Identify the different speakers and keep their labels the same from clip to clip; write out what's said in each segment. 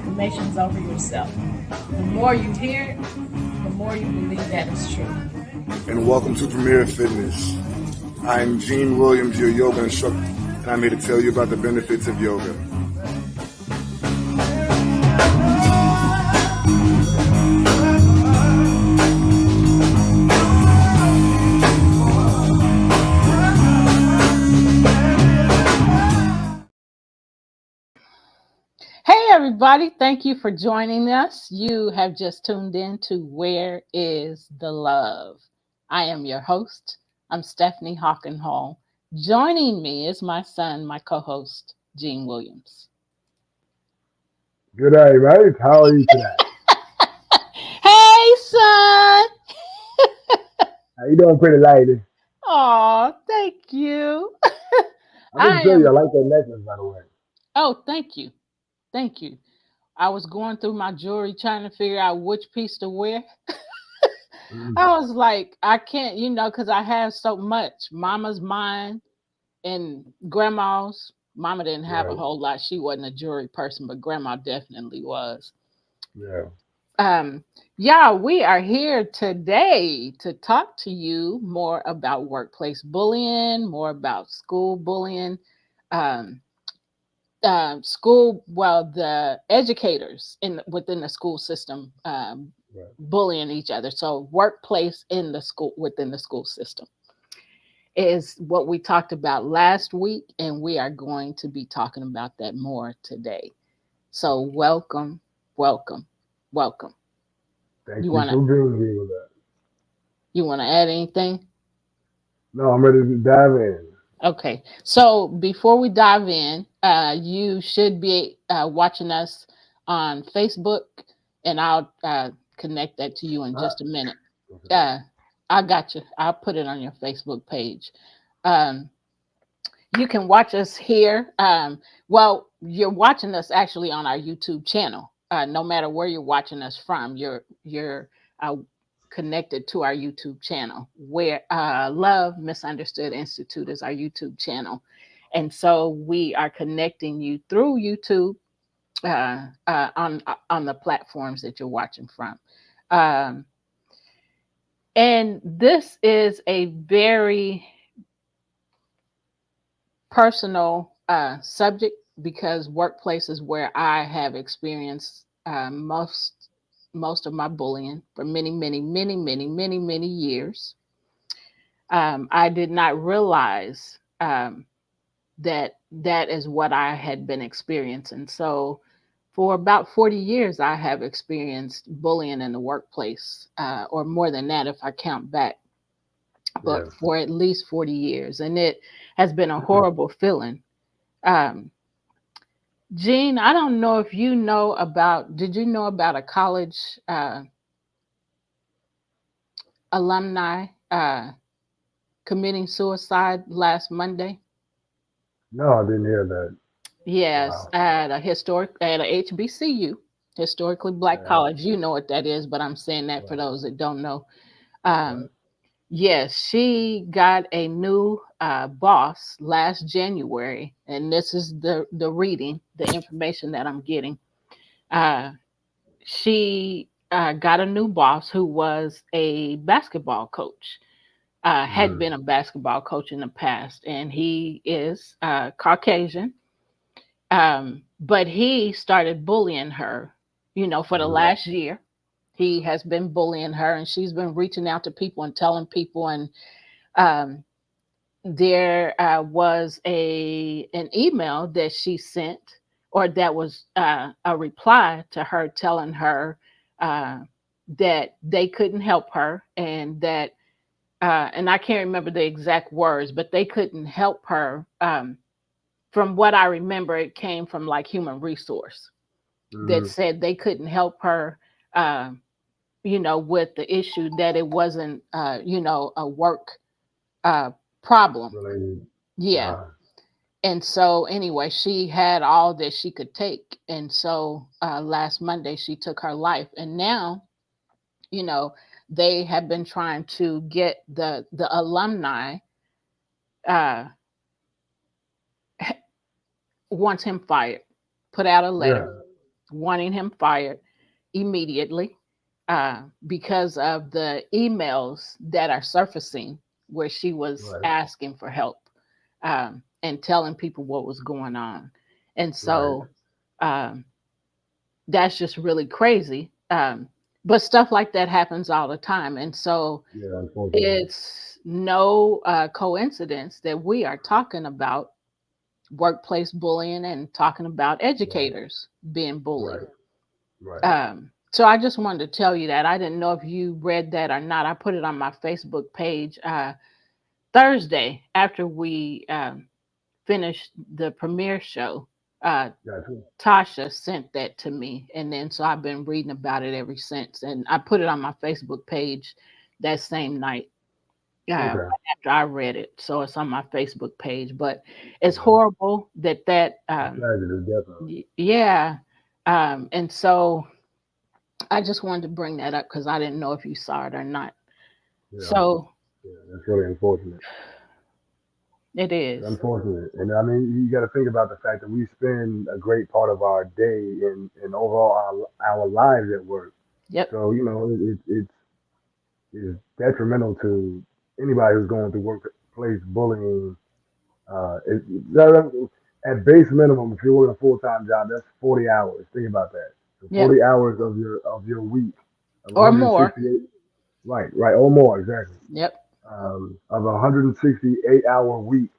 Speaker 1: affirmations over yourself. The more you hear it, the more you believe that it's true.
Speaker 2: And welcome to Premier Fitness. I'm Gene Williams, your yoga instructor, and I'm here to tell you about the benefits of yoga.
Speaker 3: Hey everybody, thank you for joining us. You have just tuned in to Where is the Love? I am your host. I'm Stephanie Hockenhall. Joining me is my son, my co-host, Gene Williams.
Speaker 4: Good day, mate. How are you today?
Speaker 3: Hey son!
Speaker 4: How you doing, pretty lady?
Speaker 3: Oh, thank you.
Speaker 4: I mean, tell you, I like that necklace, by the way.
Speaker 3: Oh, thank you. Thank you. I was going through my jewelry trying to figure out which piece to wear. I was like, I can't, because I have so much. Mama's mine and grandma's. Mama didn't have a whole lot. She wasn't a jewelry person, but grandma definitely was.
Speaker 4: Yeah.
Speaker 3: Yeah, we are here today to talk to you more about workplace bullying, more about school bullying. The educators within the school system bullying each other. So workplace in the school, within the school system, is what we talked about last week, and we are going to be talking about that more today. So welcome.
Speaker 4: Thank you for being here with us.
Speaker 3: You want to add anything?
Speaker 4: No, I'm ready to dive in.
Speaker 3: Okay, so before we dive in, you should be watching us on Facebook, and I'll connect that to you in just a minute. I got you. I'll put it on your Facebook page. You can watch us here. Well, you're watching us actually on our YouTube channel. No matter where you're watching us from, you're connected to our YouTube channel, where Love Misunderstood Institute is our YouTube channel. And so we are connecting you through YouTube on the platforms that you're watching from. And this is a very personal subject, because workplace is where I have experienced most of my bullying for many years. I did not realize that is what I had been experiencing. So for about 40 years, I have experienced bullying in the workplace, or more than that if I count back, but for at least 40 years. And it has been a horrible feeling. Gene, I don't know if you know did you know about a college alumni committing suicide last Monday?
Speaker 4: No, I didn't hear that.
Speaker 3: Yes, wow. At a HBCU, historically black college. You know what that is, but I'm saying that for those that don't know. Yes, she got a new boss last January, and this is the information that I'm getting. She got a new boss who was a basketball coach, had been a basketball coach in the past, and he is Caucasian. But he started bullying her, for the last year. He has been bullying her, and she's been reaching out to people and telling people. And there was an email that she sent, or that was a reply to her telling her that they couldn't help her, and that, and I can't remember the exact words, but they couldn't help her. From what I remember, it came from like human resource that said they couldn't help her, with the issue, that it wasn't, a work problem.
Speaker 4: Related.
Speaker 3: Yeah. And so anyway, she had all that she could take. And so last Monday, she took her life. And now, they have been trying to get the alumni wants him fired, put out a letter. wanting him fired immediately because of the emails that are surfacing where she was
Speaker 4: Right.
Speaker 3: asking for help and telling people what was going on. And
Speaker 4: Right.
Speaker 3: so that's just really crazy. But stuff like that happens all the time. And so
Speaker 4: Yeah, unfortunately.
Speaker 3: it's no coincidence that we are talking about workplace bullying and talking about
Speaker 4: Right.
Speaker 3: educators being bullied.
Speaker 4: Right. Right.
Speaker 3: So I just wanted to tell you that. I didn't know if you read that or not. I put it on my Facebook page Thursday after we finished the premiere show.
Speaker 4: Gotcha.
Speaker 3: Tasha sent that to me, and then so I've been reading about it ever since. And I put it on my Facebook page that same night
Speaker 4: Okay.
Speaker 3: after I read it. So it's on my Facebook page. But it's
Speaker 4: Yeah.
Speaker 3: horrible that
Speaker 4: Tragedy, definitely.
Speaker 3: yeah. And so I just wanted to bring that up because I didn't know if you saw it or not.
Speaker 4: Yeah.
Speaker 3: So
Speaker 4: Yeah. That's really unfortunate.
Speaker 3: it
Speaker 4: It's
Speaker 3: is.
Speaker 4: unfortunate. And I mean, you got to think about the fact that we spend a great part of our day in overall our lives at work.
Speaker 3: Yep.
Speaker 4: So, you know, it's detrimental to anybody who's going through workplace bullying. At base minimum, if you're working a full time job, that's 40 hours. Think about that. So
Speaker 3: Yep.
Speaker 4: 40 hours of your week of
Speaker 3: Or more.
Speaker 4: 168. Right, or more exactly.
Speaker 3: Yep.
Speaker 4: Of a 168-hour week,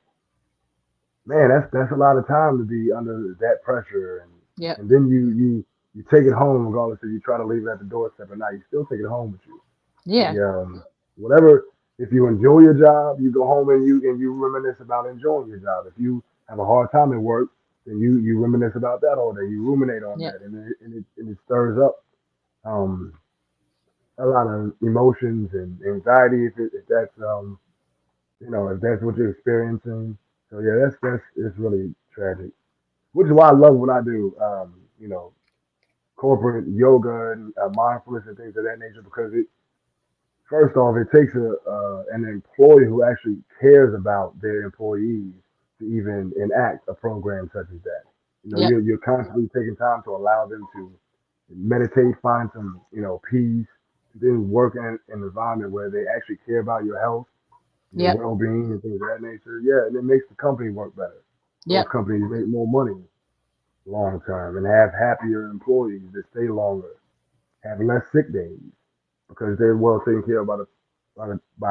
Speaker 4: man, that's a lot of time to be under that pressure,
Speaker 3: Yep.
Speaker 4: and then you take it home regardless if you try to leave it at the doorstep or not. You still take it home with you.
Speaker 3: Yeah.
Speaker 4: The whatever. If you enjoy your job, you go home and you reminisce about enjoying your job. If you have a hard time at work, then you reminisce about that all day. You ruminate on
Speaker 3: Yep.
Speaker 4: that, and it stirs up um, a lot of emotions and anxiety if that's if that's what you're experiencing. So yeah, that's it's really tragic. Which is why I love what I do. Corporate yoga and mindfulness and things of that nature because it first off, it takes an employer who actually cares about their employees to even enact a program such as that. You know,
Speaker 3: Yep.
Speaker 4: you're constantly taking time to allow them to meditate, find some, peace, then work in an environment where they actually care about your health, your
Speaker 3: Yep.
Speaker 4: well-being, and things of that nature. Yeah, and it makes the company work better. Those
Speaker 3: Yep.
Speaker 4: companies make more money long term and have happier employees that stay longer, have less sick days because they're well taken care of by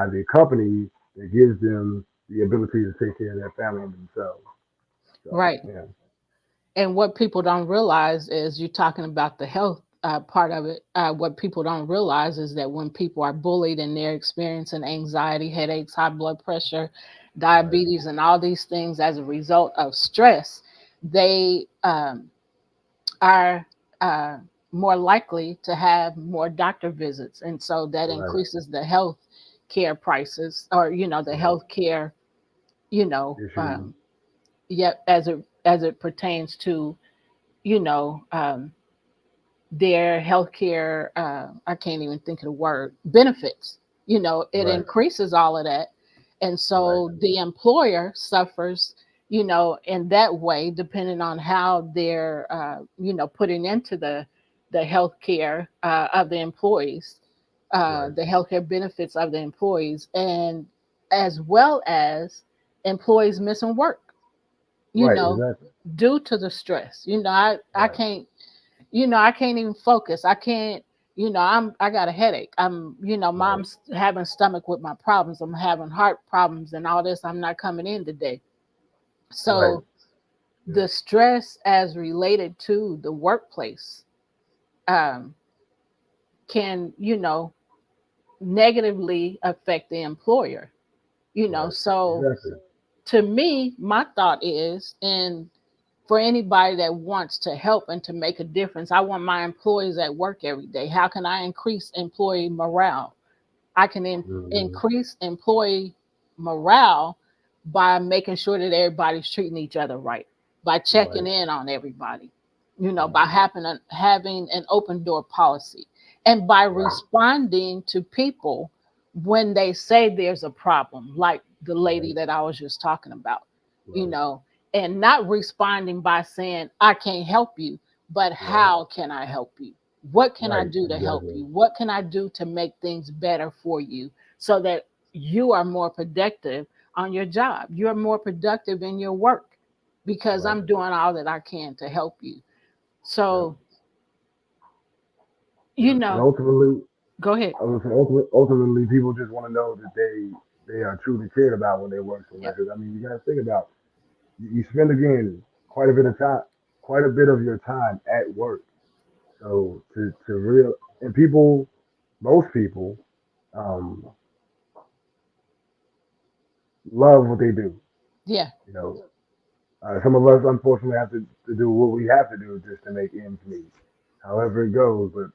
Speaker 4: the company that gives them the ability to take care of their family and themselves. So
Speaker 3: Right.
Speaker 4: yeah,
Speaker 3: And what people don't realize is you're talking about the health part of it. What people don't realize is that when people are bullied and they're experiencing anxiety, headaches, high blood pressure,
Speaker 4: right,
Speaker 3: diabetes, and all these things as a result of stress, they are more likely to have more doctor visits. And so that
Speaker 4: right,
Speaker 3: increases the health care prices or, the
Speaker 4: right.
Speaker 3: health care, you know,
Speaker 4: Issues,
Speaker 3: um, yet as it pertains to, you know, their healthcare, I can't even think of the word, benefits. It
Speaker 4: right,
Speaker 3: increases all of that. And
Speaker 4: right,
Speaker 3: so the employer suffers, in that way, depending on how they're, putting into the healthcare of the employees,
Speaker 4: right,
Speaker 3: the healthcare benefits of the employees, and as well as employees missing work, you
Speaker 4: right.
Speaker 3: know,
Speaker 4: Exactly.
Speaker 3: due to the stress. I
Speaker 4: Right,
Speaker 3: can't I can't even focus. I can't, I got a headache.
Speaker 4: right,
Speaker 3: Mom's having stomach with my problems. I'm having heart problems and all this. I'm not coming in today.
Speaker 4: right.
Speaker 3: So
Speaker 4: Yeah,
Speaker 3: the stress as related to the workplace um, can, negatively affect the employer,
Speaker 4: right.
Speaker 3: so
Speaker 4: Exactly.
Speaker 3: to me, my thought is, and for anybody that wants to help and to make a difference, I want my employees at work every day. How can I increase employee morale? I can
Speaker 4: Hmm.
Speaker 3: increase employee morale by making sure that everybody's treating each other right, by checking
Speaker 4: Right.
Speaker 3: in on everybody, by
Speaker 4: Hmm.
Speaker 3: having an open door policy, and by
Speaker 4: Right.
Speaker 3: responding to people when they say there's a problem, like the lady
Speaker 4: Right.
Speaker 3: that I was just talking about, you
Speaker 4: Right.
Speaker 3: know, and not responding by saying, I can't help you. but
Speaker 4: Right.
Speaker 3: how can I help you? What can I
Speaker 4: Right.
Speaker 3: do to help
Speaker 4: Exactly.
Speaker 3: you? What can I do to make things better for you so that you are more productive on your job? You're more productive in your work because
Speaker 4: Right.
Speaker 3: I'm doing all that I can to help you.
Speaker 4: Yep.
Speaker 3: So, you
Speaker 4: Yep. And
Speaker 3: know,
Speaker 4: ultimately,
Speaker 3: go ahead.
Speaker 4: I was saying, ultimately, people just want to know that they are truly cared about when they work somewhere.
Speaker 3: Yep.
Speaker 4: Because I mean, you got to think about you spend again quite a bit of your time at work. So to real and people, most people, um, love what they do.
Speaker 3: Yeah.
Speaker 4: You know, some of us unfortunately have to do what we have to do just to make ends meet. However it goes, but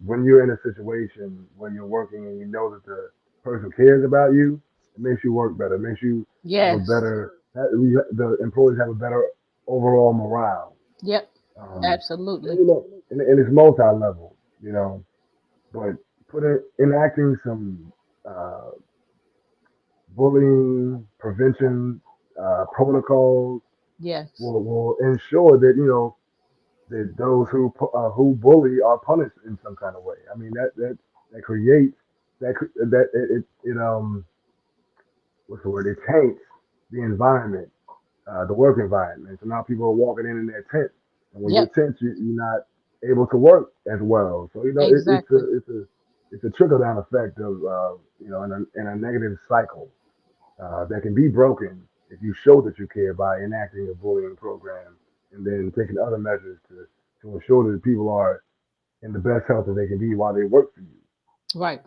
Speaker 4: when you're in a situation where you're working and you know that the person cares about you, it makes you work better. It makes you have a
Speaker 3: Yes.
Speaker 4: better. The employees have a better overall morale.
Speaker 3: Yep.
Speaker 4: And,
Speaker 3: Absolutely.
Speaker 4: and it's multi-level. But enacting some uh, bullying prevention protocols
Speaker 3: Yes.
Speaker 4: will ensure that that those who bully are punished in some kind of way. I mean that creates that it what's the word? It taints the environment, the work environment. So now people are walking in their tent, and when you're
Speaker 3: Yep.
Speaker 4: tense, you're not able to work as well. So
Speaker 3: Exactly.
Speaker 4: it's a trickle down effect of in a negative cycle that can be broken if you show that you care by enacting a bullying program and then taking other measures to ensure that people are in the best health that they can be while they work for you.
Speaker 3: Right.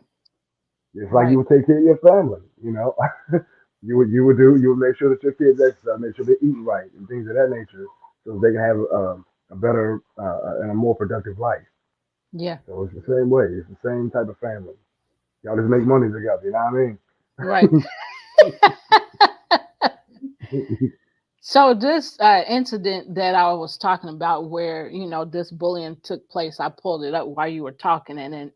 Speaker 4: It's like you
Speaker 3: Right.
Speaker 4: would take care of your family, you would make sure that your kids exercise, make sure they eat right and things of that nature, so they can have a better and a more productive life.
Speaker 3: Yeah.
Speaker 4: So it's the same way. It's the same type of family. Y'all just make money together. You know what
Speaker 3: Right.
Speaker 4: I mean?
Speaker 3: So this incident that I was talking about, where this bullying took place, I pulled it up while you were talking, and then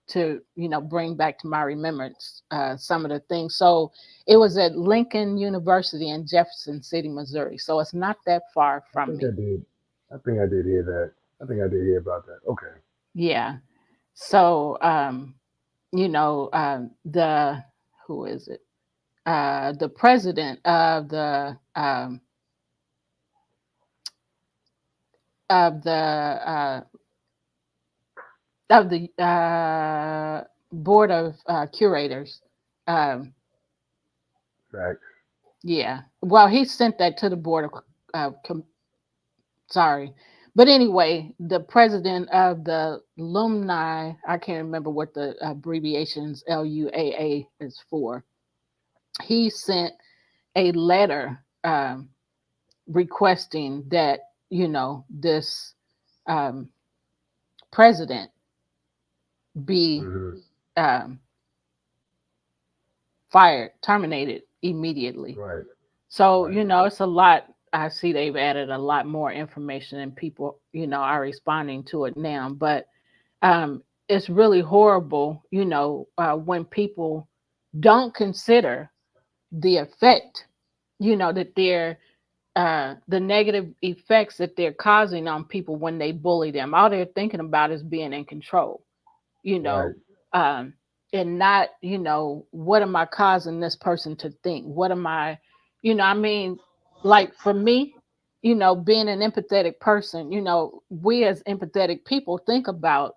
Speaker 3: to bring back to my remembrance some of the things. So it was at Lincoln University in Jefferson City, Missouri. So it's not that far
Speaker 4: I
Speaker 3: from
Speaker 4: think I
Speaker 3: me.
Speaker 4: did. I think I did hear that. I think I did hear about that. Okay.
Speaker 3: Yeah. So the who is it? The president of the board of curators. Um,
Speaker 4: Facts.
Speaker 3: yeah. Well, he sent that to the board of. Sorry, but anyway, the president of the alumni. I can't remember what the abbreviations LUAA is for. He sent a letter requesting that this um, president be
Speaker 4: Hmm.
Speaker 3: um, fired, terminated immediately.
Speaker 4: Right.
Speaker 3: So,
Speaker 4: Right.
Speaker 3: it's a lot. I see they've added a lot more information and people, are responding to it now. But it's really horrible, when people don't consider the effect, that the negative effects that they're causing on people when they bully them. All they're thinking about is being in control, you
Speaker 4: Right.
Speaker 3: know, um, and not, what am I causing this person to think? What am I, I mean, like for me, being an empathetic person, we as empathetic people think about,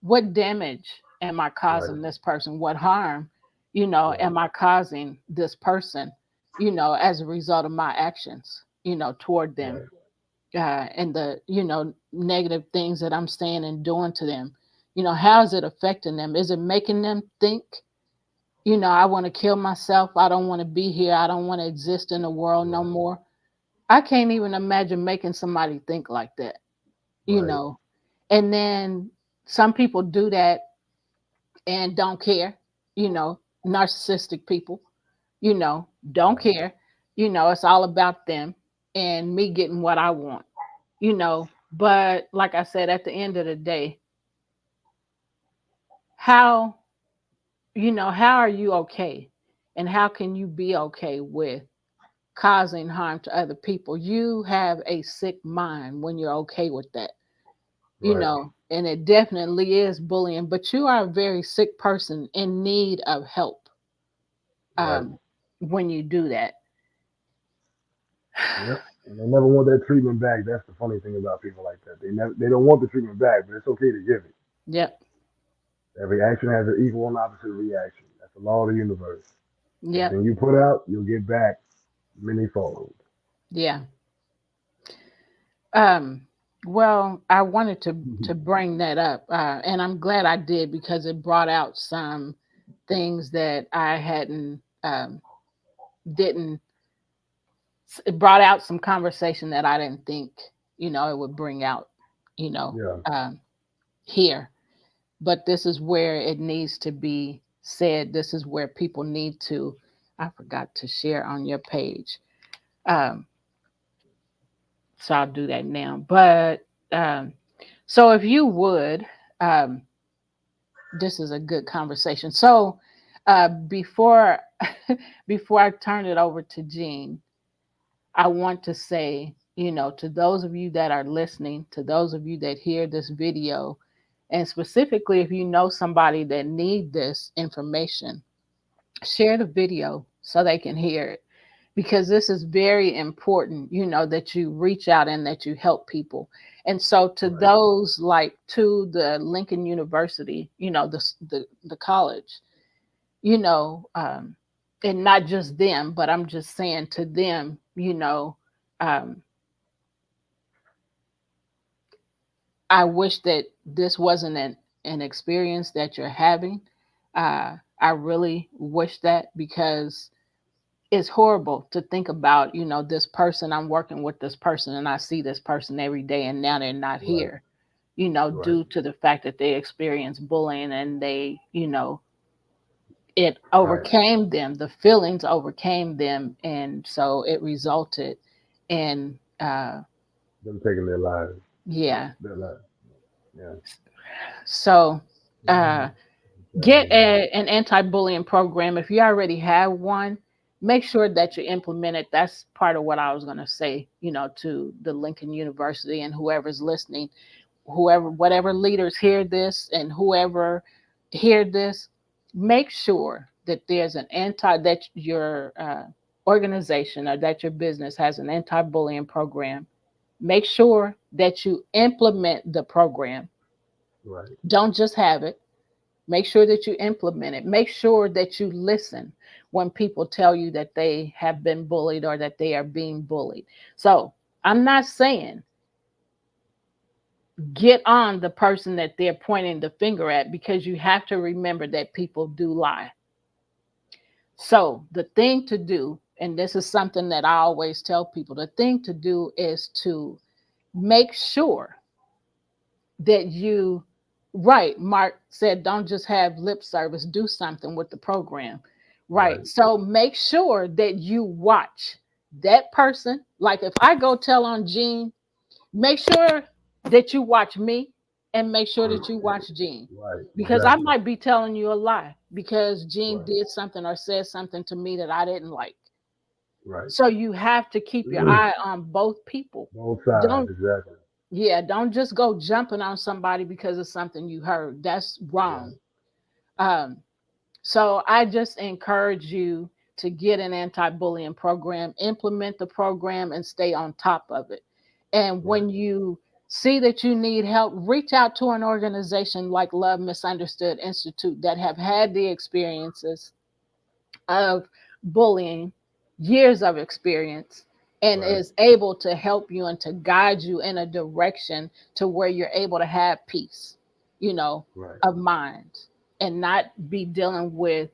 Speaker 3: what damage am I
Speaker 4: Right.
Speaker 3: causing this person? What harm,
Speaker 4: Right.
Speaker 3: am I causing this person, as a result of my actions, toward them?
Speaker 4: Right.
Speaker 3: And the negative things that I'm saying and doing to them, how is it affecting them? Is it making them think, I want to kill myself, I don't want to be here, I don't want to exist in the world no
Speaker 4: Right.
Speaker 3: more? I can't even imagine making somebody think like that, you
Speaker 4: Right.
Speaker 3: know and then some people do that and don't care, narcissistic people, don't
Speaker 4: Right.
Speaker 3: care, it's all about them and me getting what I want, but like I said, at the end of the day, how how are you okay, and how can you be okay with causing harm to other people. You have a sick mind when you're okay with that,
Speaker 4: Right.
Speaker 3: and it definitely is bullying, but you are a very sick person in need of help
Speaker 4: Right.
Speaker 3: when you do that.
Speaker 4: Yep. And they never want that treatment back. That's the funny thing about people like that. They don't want the treatment back, but it's okay to give it.
Speaker 3: Yep.
Speaker 4: Every action has an equal and opposite reaction. That's the law of the universe.
Speaker 3: Yep.
Speaker 4: Everything you put out, you'll get back many-fold.
Speaker 3: Yeah. Um, well, I wanted to bring that up, and I'm glad I did because it brought out some things that I hadn't didn't. It brought out some conversation that I didn't think it would bring out, you know,
Speaker 4: Yeah.
Speaker 3: um, here. But this is where it needs to be said. This is where people need to. I forgot to share on your page. Um, So I'll do that now. But so if you would, um, this is a good conversation. So before before I turn it over to Jean, I want to say, to those of you that are listening, to those of you that hear this video, and specifically if you know somebody that need this information, share the video so they can hear it, because this is very important, that you reach out and that you help people. And so to
Speaker 4: Right.
Speaker 3: those, like to the Lincoln University, the college, and not just them, but I'm just saying to them, um, I wish that this wasn't an experience that you're having. I really wish that, because it's horrible to think about, this person, I'm working with this person and I see this person every day and now they're not
Speaker 4: Right.
Speaker 3: here,
Speaker 4: Right.
Speaker 3: due to the fact that they experienced bullying and they, it
Speaker 4: Right.
Speaker 3: overcame them, the feelings overcame them. And so it resulted in,
Speaker 4: Them taking their lives.
Speaker 3: yeah.
Speaker 4: Their lives. Yeah.
Speaker 3: So, uh, get
Speaker 4: Tragedy.
Speaker 3: an anti-bullying program. If you already have one, make sure that you implement it. That's part of what I was going to say, to the Lincoln University and whoever's listening, whatever leaders hear this and whoever hear this, make sure that there's that your organization or that your business has an anti-bullying program. Make sure that you implement the program.
Speaker 4: Right.
Speaker 3: Don't just have it. Make sure that you implement it. Make sure that you listen when people tell you that they have been bullied or that they are being bullied. So I'm not saying get on the person that they're pointing the finger at, because you have to remember that people do lie. So the thing to do, and this is something that I always tell people, the thing to do is to make sure that you, right, Mark said, don't just have lip service, do something with the program. Right.
Speaker 4: Right.
Speaker 3: So make sure that you watch that person. Like if I go tell on Jean, make sure that you watch me and make sure that you watch Jean.
Speaker 4: Right.
Speaker 3: Because I
Speaker 4: Exactly.
Speaker 3: might be telling you a lie because Jean
Speaker 4: Right.
Speaker 3: did something or said something to me that I didn't like.
Speaker 4: Right.
Speaker 3: So you have to keep your eye on both people.
Speaker 4: Both sides.
Speaker 3: Don't
Speaker 4: Exactly.
Speaker 3: Yeah, don't just go jumping on somebody because of something you heard. That's
Speaker 4: Yeah.
Speaker 3: wrong. Um, so I just encourage you to get an anti-bullying program, implement the program, and stay on top of it. And
Speaker 4: Right.
Speaker 3: when you see that you need help, reach out to an organization like Love Misunderstood Institute that have had the experiences of bullying, years of experience, and
Speaker 4: Right.
Speaker 3: is able to help you and to guide you in a direction to where you're able to have peace,
Speaker 4: Right.
Speaker 3: of mind, and not be dealing with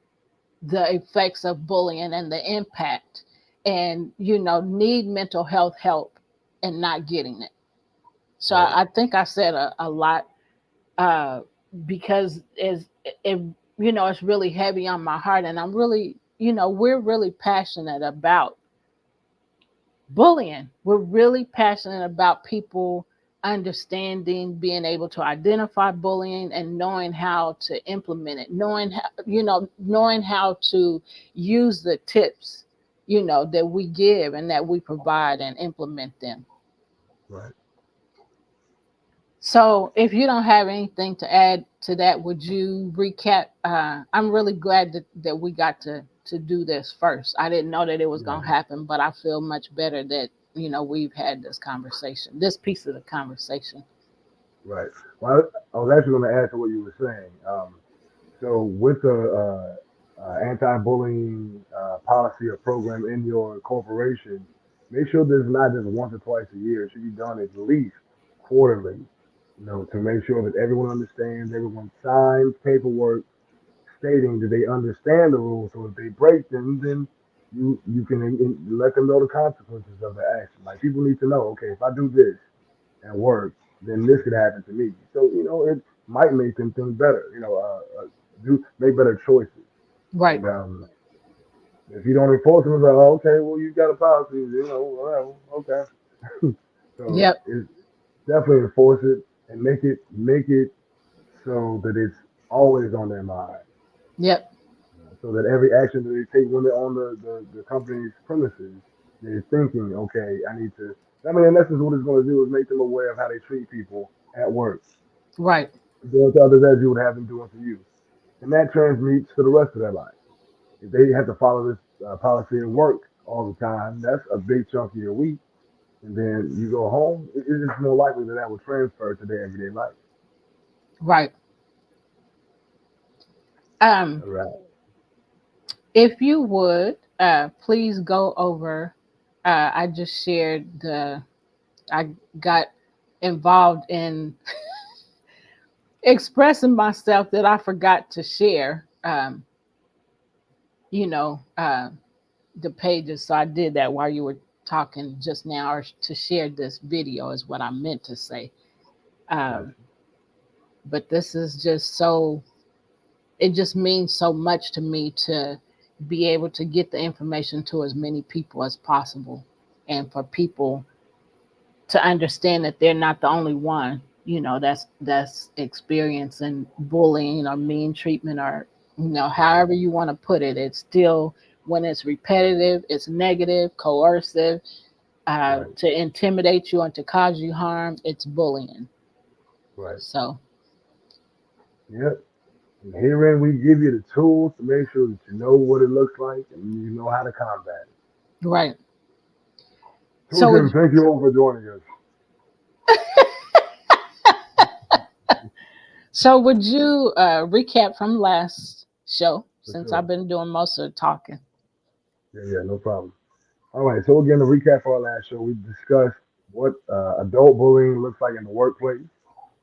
Speaker 3: the effects of bullying and the impact, and need mental health help and not getting it. So
Speaker 4: Right.
Speaker 3: I think I said a lot, uh, because it's really heavy on my heart, and I'm really, we're really passionate about bullying. We're really passionate about people understanding, being able to identify bullying and knowing how to implement it, knowing how to use the tips, that we give and that we provide and implement them.
Speaker 4: Right.
Speaker 3: So if you don't have anything to add to that, would you recap? I'm really glad that we got to do this first. I didn't know that it was going
Speaker 4: Yeah.
Speaker 3: to happen, but I feel much better that, we've had this piece of the conversation.
Speaker 4: Right. Well, I was actually going to add to what you were saying. So with the anti-bullying policy or program in your corporation, make sure there's not just once or twice a year. It should be done at least quarterly, to make sure that everyone understands, everyone signs paperwork stating that they understand the rules. So if they break them, then you can let them know the consequences of the action. Like people need to know, okay, if I do this at work, then this could happen to me. So it might make them think better. Do make better choices.
Speaker 3: Right.
Speaker 4: And if you don't enforce them, it's like, oh, okay, well you got a policy, whatever, okay. So
Speaker 3: Yep.
Speaker 4: it's definitely enforce it and make it so that it's always on their mind.
Speaker 3: Yep.
Speaker 4: So that every action that they take when they're on the company's premises, they're thinking, okay, I need to. I mean, in essence, what it's going to do is make them aware of how they treat people at work,
Speaker 3: Right.
Speaker 4: doing to others as you would have them doing to you, and that transmits to the rest of their life. If they have to follow this policy at work all the time, that's a big chunk of your week, and then you go home, it's just more likely that that will transfer to their everyday life.
Speaker 3: Right. Um,
Speaker 4: All right.
Speaker 3: if you would, please go over. I just shared I got involved in expressing myself that I forgot to share. You know, the pages. So I did that while you were talking just now, or to share this video is what I meant to say.
Speaker 4: Gotcha.
Speaker 3: Um, but this is just so, it just means so much to me to be able to get the information to as many people as possible, and for people to understand that they're not the only one, that's experiencing bullying or mean treatment, or
Speaker 4: Right.
Speaker 3: however you want to put it. It's still, when it's repetitive, it's negative, coercive,
Speaker 4: Right.
Speaker 3: to intimidate you and to cause you harm, it's bullying.
Speaker 4: Right.
Speaker 3: So
Speaker 4: Yep. And herein we give you the tools to make sure that you know what it looks like and you know how to combat it.
Speaker 3: right.
Speaker 4: So
Speaker 3: So
Speaker 4: Jim,
Speaker 3: would
Speaker 4: thank you all for joining us.
Speaker 3: would you recap from last show,
Speaker 4: For
Speaker 3: since I've
Speaker 4: sure.
Speaker 3: been doing most of the talking?
Speaker 4: Yeah, yeah, no problem. All right, so again, to recap our last show, we discussed what adult bullying looks like in the workplace.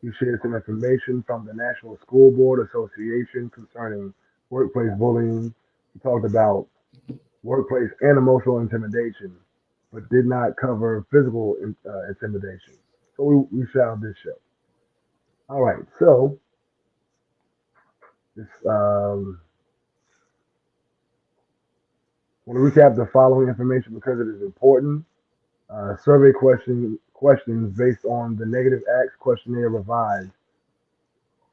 Speaker 4: We shared some information from the National School Board Association concerning workplace bullying. We talked about workplace and emotional intimidation, but did not cover physical intimidation. So we shall this show. All right, so this want to recap the following information because it is important. Survey questions based on the negative acts questionnaire revised,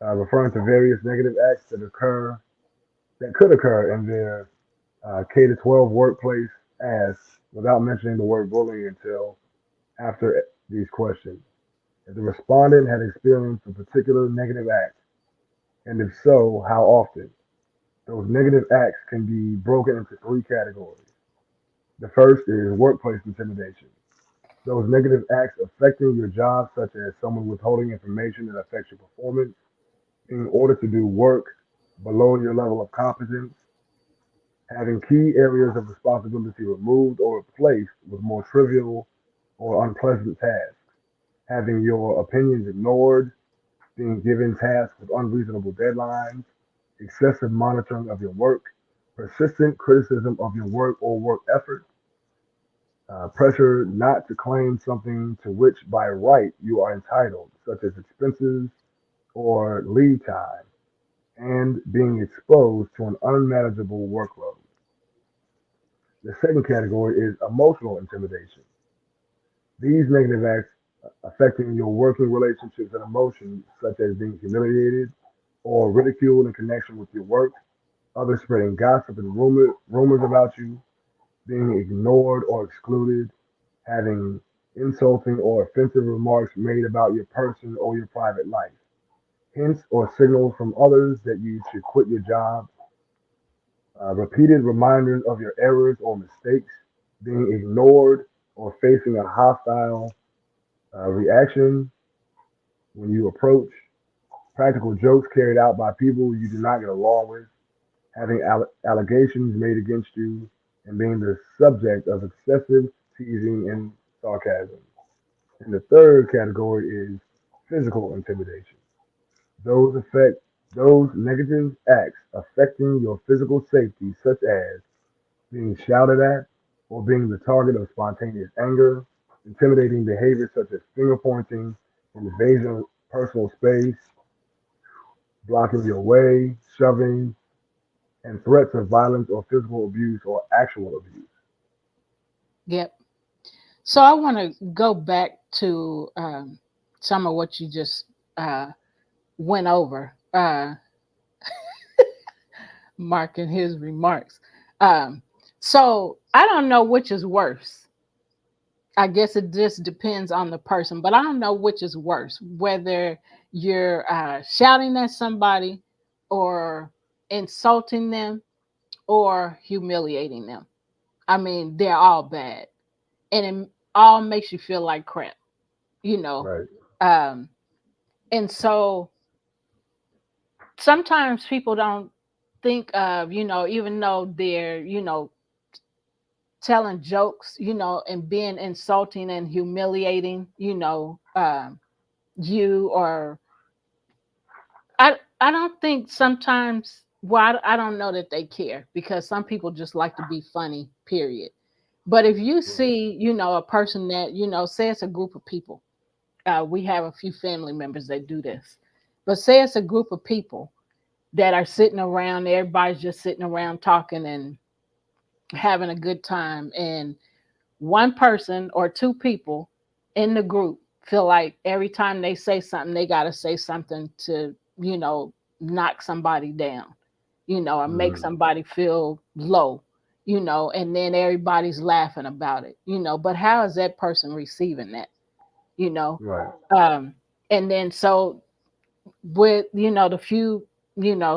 Speaker 4: referring to various negative acts that could occur in their K to 12 workplace as without mentioning the word bullying until after these questions. If the respondent had experienced a particular negative act, and if so, how often? Those negative acts can be broken into three categories. The first is workplace intimidation. Those negative acts affecting your job, such as someone withholding information that affects your performance in order to do work below your level of competence, having key areas of responsibility removed or replaced with more trivial or unpleasant tasks, having your opinions ignored, being given tasks with unreasonable deadlines, excessive monitoring of your work, persistent criticism of your work or work effort, pressure not to claim something to which by right you are entitled, such as expenses or leave time, and being exposed to an unmanageable workload. The second category is emotional intimidation. These negative acts affecting your working relationships and emotions, such as being humiliated or ridiculed in connection with your work, others spreading gossip and rumors about you, being ignored or excluded, having insulting or offensive remarks made about your person or your private life, hints or signals from others that you should quit your job, repeated reminders of your errors or mistakes, being ignored or facing a hostile reaction when you approach, practical jokes carried out by people you do not get along with, having allegations made against you, and being the subject of excessive teasing and sarcasm. And the third category is physical intimidation. Those affect those negative acts affecting your physical safety, such as being shouted at or being the target of spontaneous anger, intimidating behavior such as finger pointing, invasion of personal space, blocking your way, shoving, and threats of violence or physical abuse or actual abuse.
Speaker 3: Yep. So I want to go back to some of what you just went over, Mark, in his remarks. Um, so I don't know which is worse. I guess it just depends on the person, but I don't know which is worse, whether you're shouting at somebody or insulting them or humiliating them. I mean, they're all bad and it all makes you feel like crap, you know.
Speaker 4: Right,
Speaker 3: Um, and so sometimes people don't think of, even though they're, telling jokes, and being insulting and humiliating, you or I don't think sometimes. Well, I don't know that they care because some people just like to be funny. Period. But if you
Speaker 4: right,
Speaker 3: see, a person that say it's a group of people, we have a few family members that do this, but say it's a group of people that are sitting around, everybody's just sitting around talking and having a good time, and one person or two people in the group feel like every time they say something, they got to say something to, knock somebody down, or make
Speaker 4: mm,
Speaker 3: somebody feel low, and then everybody's laughing about it, but how is that person receiving that, you know?
Speaker 4: right,
Speaker 3: Um, and then so with, the few,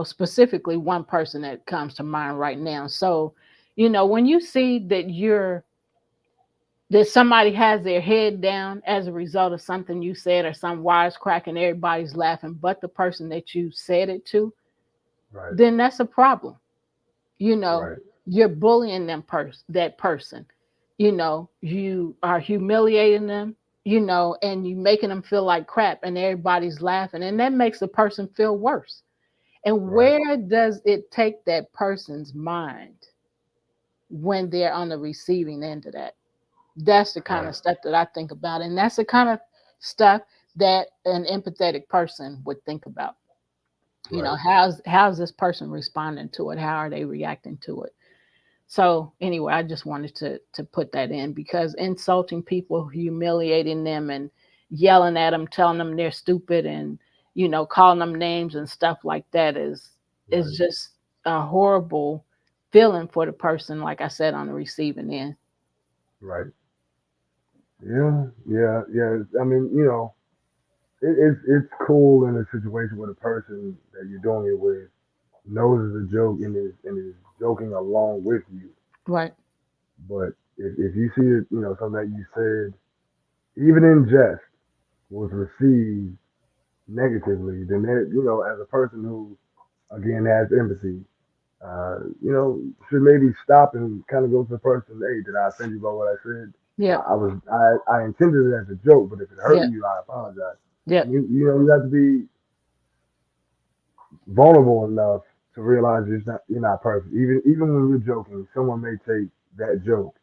Speaker 3: specifically one person that comes to mind right now. So, when you see that somebody has their head down as a result of something you said or some wisecrack and everybody's laughing, but the person that you said it to,
Speaker 4: right,
Speaker 3: then that's a problem. You know,
Speaker 4: right,
Speaker 3: you're bullying that person. You are humiliating them, and you making them feel like crap and everybody's laughing. And that makes the person feel worse. And
Speaker 4: right,
Speaker 3: where does it take that person's mind when they're on the receiving end of that? That's the kind
Speaker 4: right,
Speaker 3: of stuff that I think about. And that's the kind of stuff that an empathetic person would think about.
Speaker 4: right,
Speaker 3: How's this person responding to it? How are they reacting to it? So anyway, I just wanted to put that in because insulting people, humiliating them, and yelling at them, telling them they're stupid, and calling them names and stuff like that is
Speaker 4: right,
Speaker 3: just a horrible feeling for the person. Like I said, on the receiving end.
Speaker 4: right. Yeah, yeah, yeah. I mean, it's cool in a situation where the person that you're doing it with knows it's a joke and is joking along with you.
Speaker 3: Right.
Speaker 4: But if you see it, something that you said, even in jest, was received negatively, then as a person who again has empathy, should maybe stop and kind of go to the person. Hey, did I offend you by what I said?
Speaker 3: Yep.
Speaker 4: I intended it as a joke, but if it hurt
Speaker 3: Yep.
Speaker 4: you, I apologize. And
Speaker 3: Yep.
Speaker 4: you have to be vulnerable enough to realize you're not perfect. Even when you're joking, someone may take that joke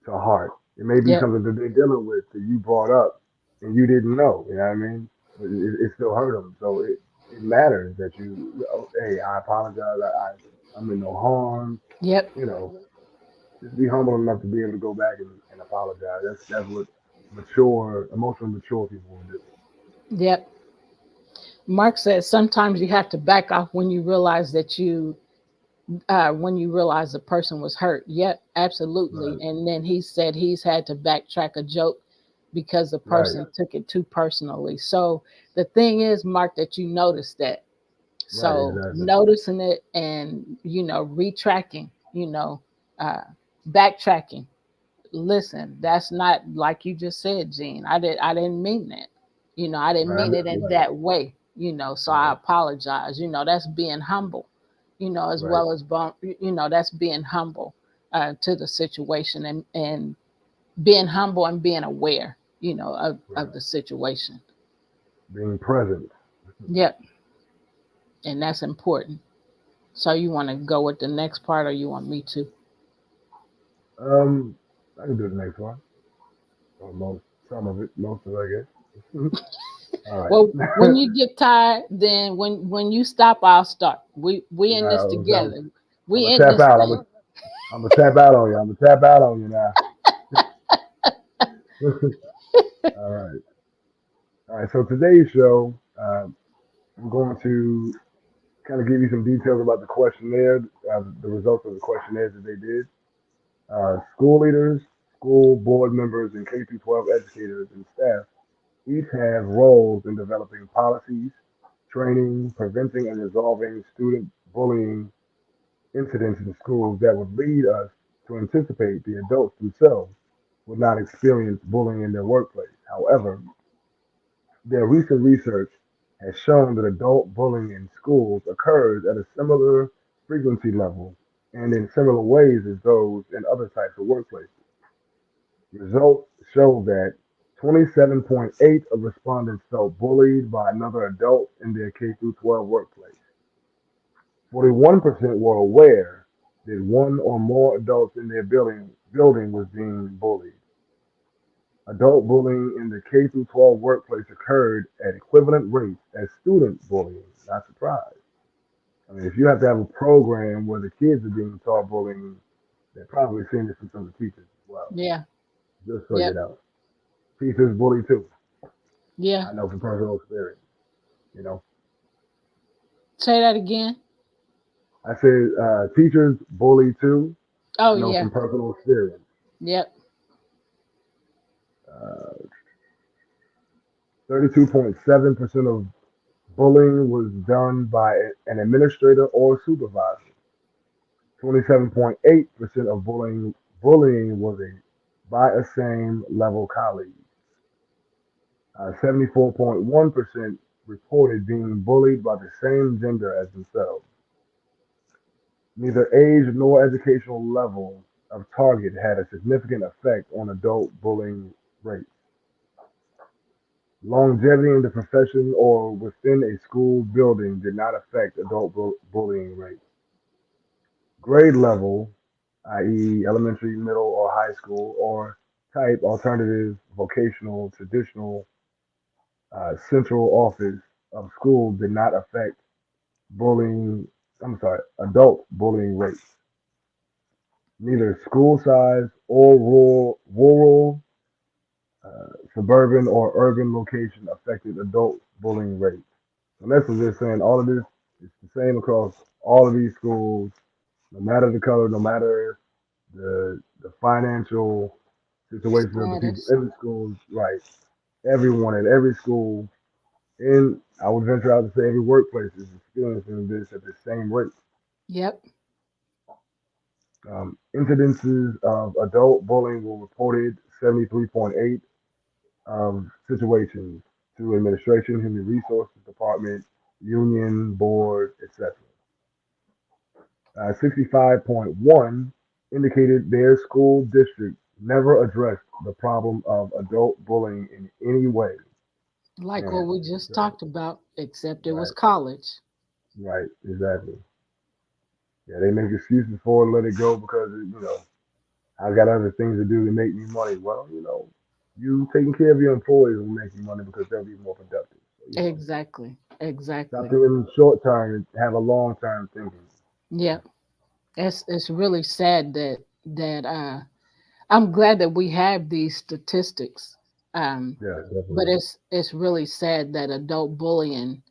Speaker 4: to heart. It may be
Speaker 3: Yep.
Speaker 4: something that they're dealing with that you brought up and you didn't know. You know what I mean? But it still hurt them. So it matters that hey, I apologize. I'm in no harm.
Speaker 3: Yep.
Speaker 4: You know, just be humble enough to be able to go back and apologize. That's what emotionally mature people will do.
Speaker 3: Yep. Mark says sometimes you have to back off when you realize that you when you realize the person was hurt. Yep, absolutely.
Speaker 4: Right.
Speaker 3: And then he said he's had to backtrack a joke because the
Speaker 4: Right.
Speaker 3: person took it too personally. So the thing is, Mark, that you noticed that.
Speaker 4: Right.
Speaker 3: So
Speaker 4: Exactly.
Speaker 3: noticing it and, retracking, uh, backtracking. Listen, that's not like you just said, Gene. I didn't mean that. I didn't
Speaker 4: Right.
Speaker 3: mean it in
Speaker 4: Right.
Speaker 3: that way. So I
Speaker 4: Right.
Speaker 3: apologize. That's being humble. As
Speaker 4: Right.
Speaker 3: well as that's being humble to the situation, and being humble and being aware, of
Speaker 4: Right.
Speaker 3: the situation.
Speaker 4: Being present.
Speaker 3: Yep, and that's important. So you want to go with the next part, or you want me to?
Speaker 4: Um, I can do the next one. Or some of it, most of it, I guess. All right.
Speaker 3: Well, when you get tired, then when you stop, I'll start. We in this
Speaker 4: Now,
Speaker 3: together.
Speaker 4: I'm
Speaker 3: We
Speaker 4: gonna
Speaker 3: in
Speaker 4: tap
Speaker 3: this
Speaker 4: out.
Speaker 3: thing.
Speaker 4: I'm gonna tap out on you. I'm gonna tap out on you now. All right. All right. So today's show, I'm going to kind of give you some details about the questionnaire, the results of the questionnaires that they did. School leaders, school board members, and K through 12 educators and staff each have roles in developing policies, training, preventing, and resolving student bullying incidents in schools that would lead us to anticipate the adults themselves would not experience bullying in their workplace. However, their recent research has shown that adult bullying in schools occurs at a similar frequency level and in similar ways as those in other types of workplaces. Results show that 27.8 of respondents felt bullied by another adult in their K through 12 workplace. 41% were aware that one or more adults in their building was being bullied. Adult bullying in the K through 12 workplace occurred at equivalent rates as student bullying. Not surprised. I mean, if you have to have a program where the kids are being taught bullying, they're probably seeing this from some of the teachers as well.
Speaker 3: Yeah.
Speaker 4: Just so you
Speaker 3: Yep.
Speaker 4: know, teachers bully too.
Speaker 3: Yeah.
Speaker 4: I know from personal experience. You know,
Speaker 3: Say that again.
Speaker 4: I said teachers bully too.
Speaker 3: Oh
Speaker 4: I know
Speaker 3: yeah.
Speaker 4: from personal experience.
Speaker 3: Yep.
Speaker 4: 32.7% of bullying was done by an administrator or supervisor. 27.8% of bullying was by a same level colleague. 74.1% reported being bullied by the same gender as themselves. Neither age nor educational level of target had a significant effect on adult bullying rates. Longevity in the profession or within a school building did not affect adult bullying rates. Grade level, i.e., elementary, middle, or high school, or type, alternative, vocational, traditional, central office of school did not affect bullying, adult bullying rates. Neither school size or suburban, or urban location affected adult bullying rates. And that's what they're saying. All of this is the same across all of these schools, no matter the color, no matter the financial situation of the people
Speaker 3: Status.
Speaker 4: in the schools. Right, everyone at every school, and I would venture out to say every workplace is experiencing this at the same rate.
Speaker 3: Yep.
Speaker 4: Incidences of adult bullying were reported 73.8 situations to administration, human resources department, union, board, etc. 65.1 indicated their school district never addressed the problem of adult bullying in any way.
Speaker 3: Like what
Speaker 4: Man,
Speaker 3: we
Speaker 4: that's
Speaker 3: just
Speaker 4: crazy.
Speaker 3: talked about, except it was
Speaker 4: Right,
Speaker 3: college.
Speaker 4: right, exactly. Yeah, they make excuses for it, let it go because I got other things to do to make me money. Well, you taking care of your employees will make you money because they'll be more productive. So,
Speaker 3: Exactly.
Speaker 4: stop
Speaker 3: Exactly.
Speaker 4: thinking short term and have a long term thinking.
Speaker 3: Yep. It's really sad that I'm glad that we have these statistics. Um,
Speaker 4: Yeah,
Speaker 3: but
Speaker 4: definitely.
Speaker 3: it's really sad that adult bullying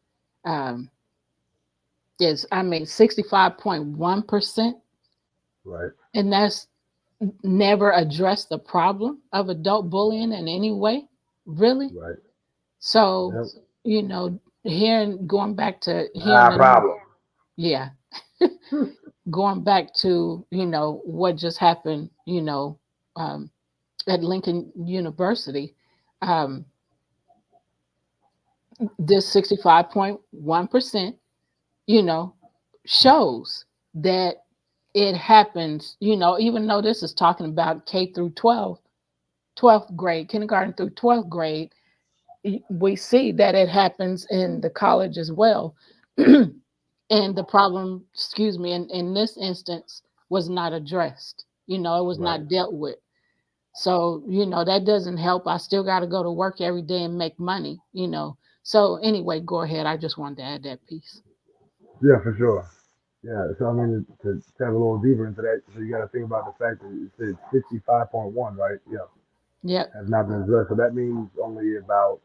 Speaker 3: um, is, I mean, 65.1%,
Speaker 4: Right.
Speaker 3: and that's never addressed the problem of adult bullying in any way, really.
Speaker 4: Right.
Speaker 3: So,
Speaker 4: Yep.
Speaker 3: you know, hearing, going back to
Speaker 4: Not
Speaker 3: hearing
Speaker 4: a
Speaker 3: the new,
Speaker 4: problem.
Speaker 3: yeah, going back to, what just happened, um, at Lincoln University, um, this 65.1%, you know, shows that it happens, even though this is talking about K through 12, 12th grade, kindergarten through 12th grade, we see that it happens in the college as well. And the problem, excuse me, in this instance was not addressed. It was
Speaker 4: Right.
Speaker 3: not dealt with. So, that doesn't help. I still got to go to work every day and make money. So, anyway, go ahead. I just wanted to add that piece.
Speaker 4: Yeah, for sure. Yeah. So I mean, to tap a little deeper into that, so you got to think about the fact that it said 65.1, right? Yeah,
Speaker 3: Yep.
Speaker 4: has not been addressed. So that means only about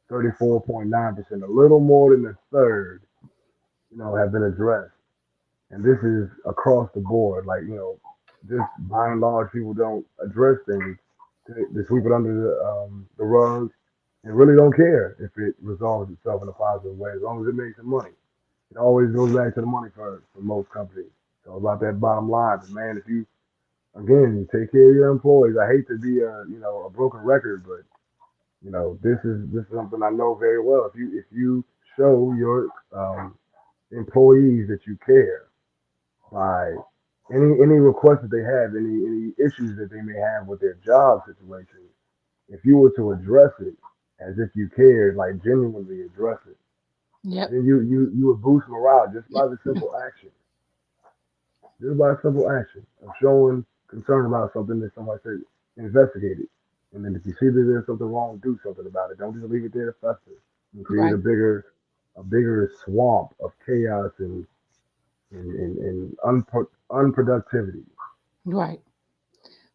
Speaker 4: 34.9%, a little more than a third, have been addressed. And this is across the board. Like, just by and large, people don't address things. They sweep it under the rug and really don't care if it resolves itself in a positive way, as long as it makes some money. It always goes back to the money for most companies. So about that bottom line, but man, if you again you take care of your employees, I hate to be a broken record, but this is something I know very well. If you show your employees that you care by any requests that they have, any issues that they may have with their job situation, if you were to address it as if you cared, like genuinely address it,
Speaker 3: Yep.
Speaker 4: then you would boost morale just by the simple action, just by a simple action of showing concern about something that somebody said, investigate it, and then if you see that there's something wrong, do something about it. Don't just leave it there to fester and create
Speaker 3: Right.
Speaker 4: a bigger swamp of chaos and unproductivity.
Speaker 3: Right.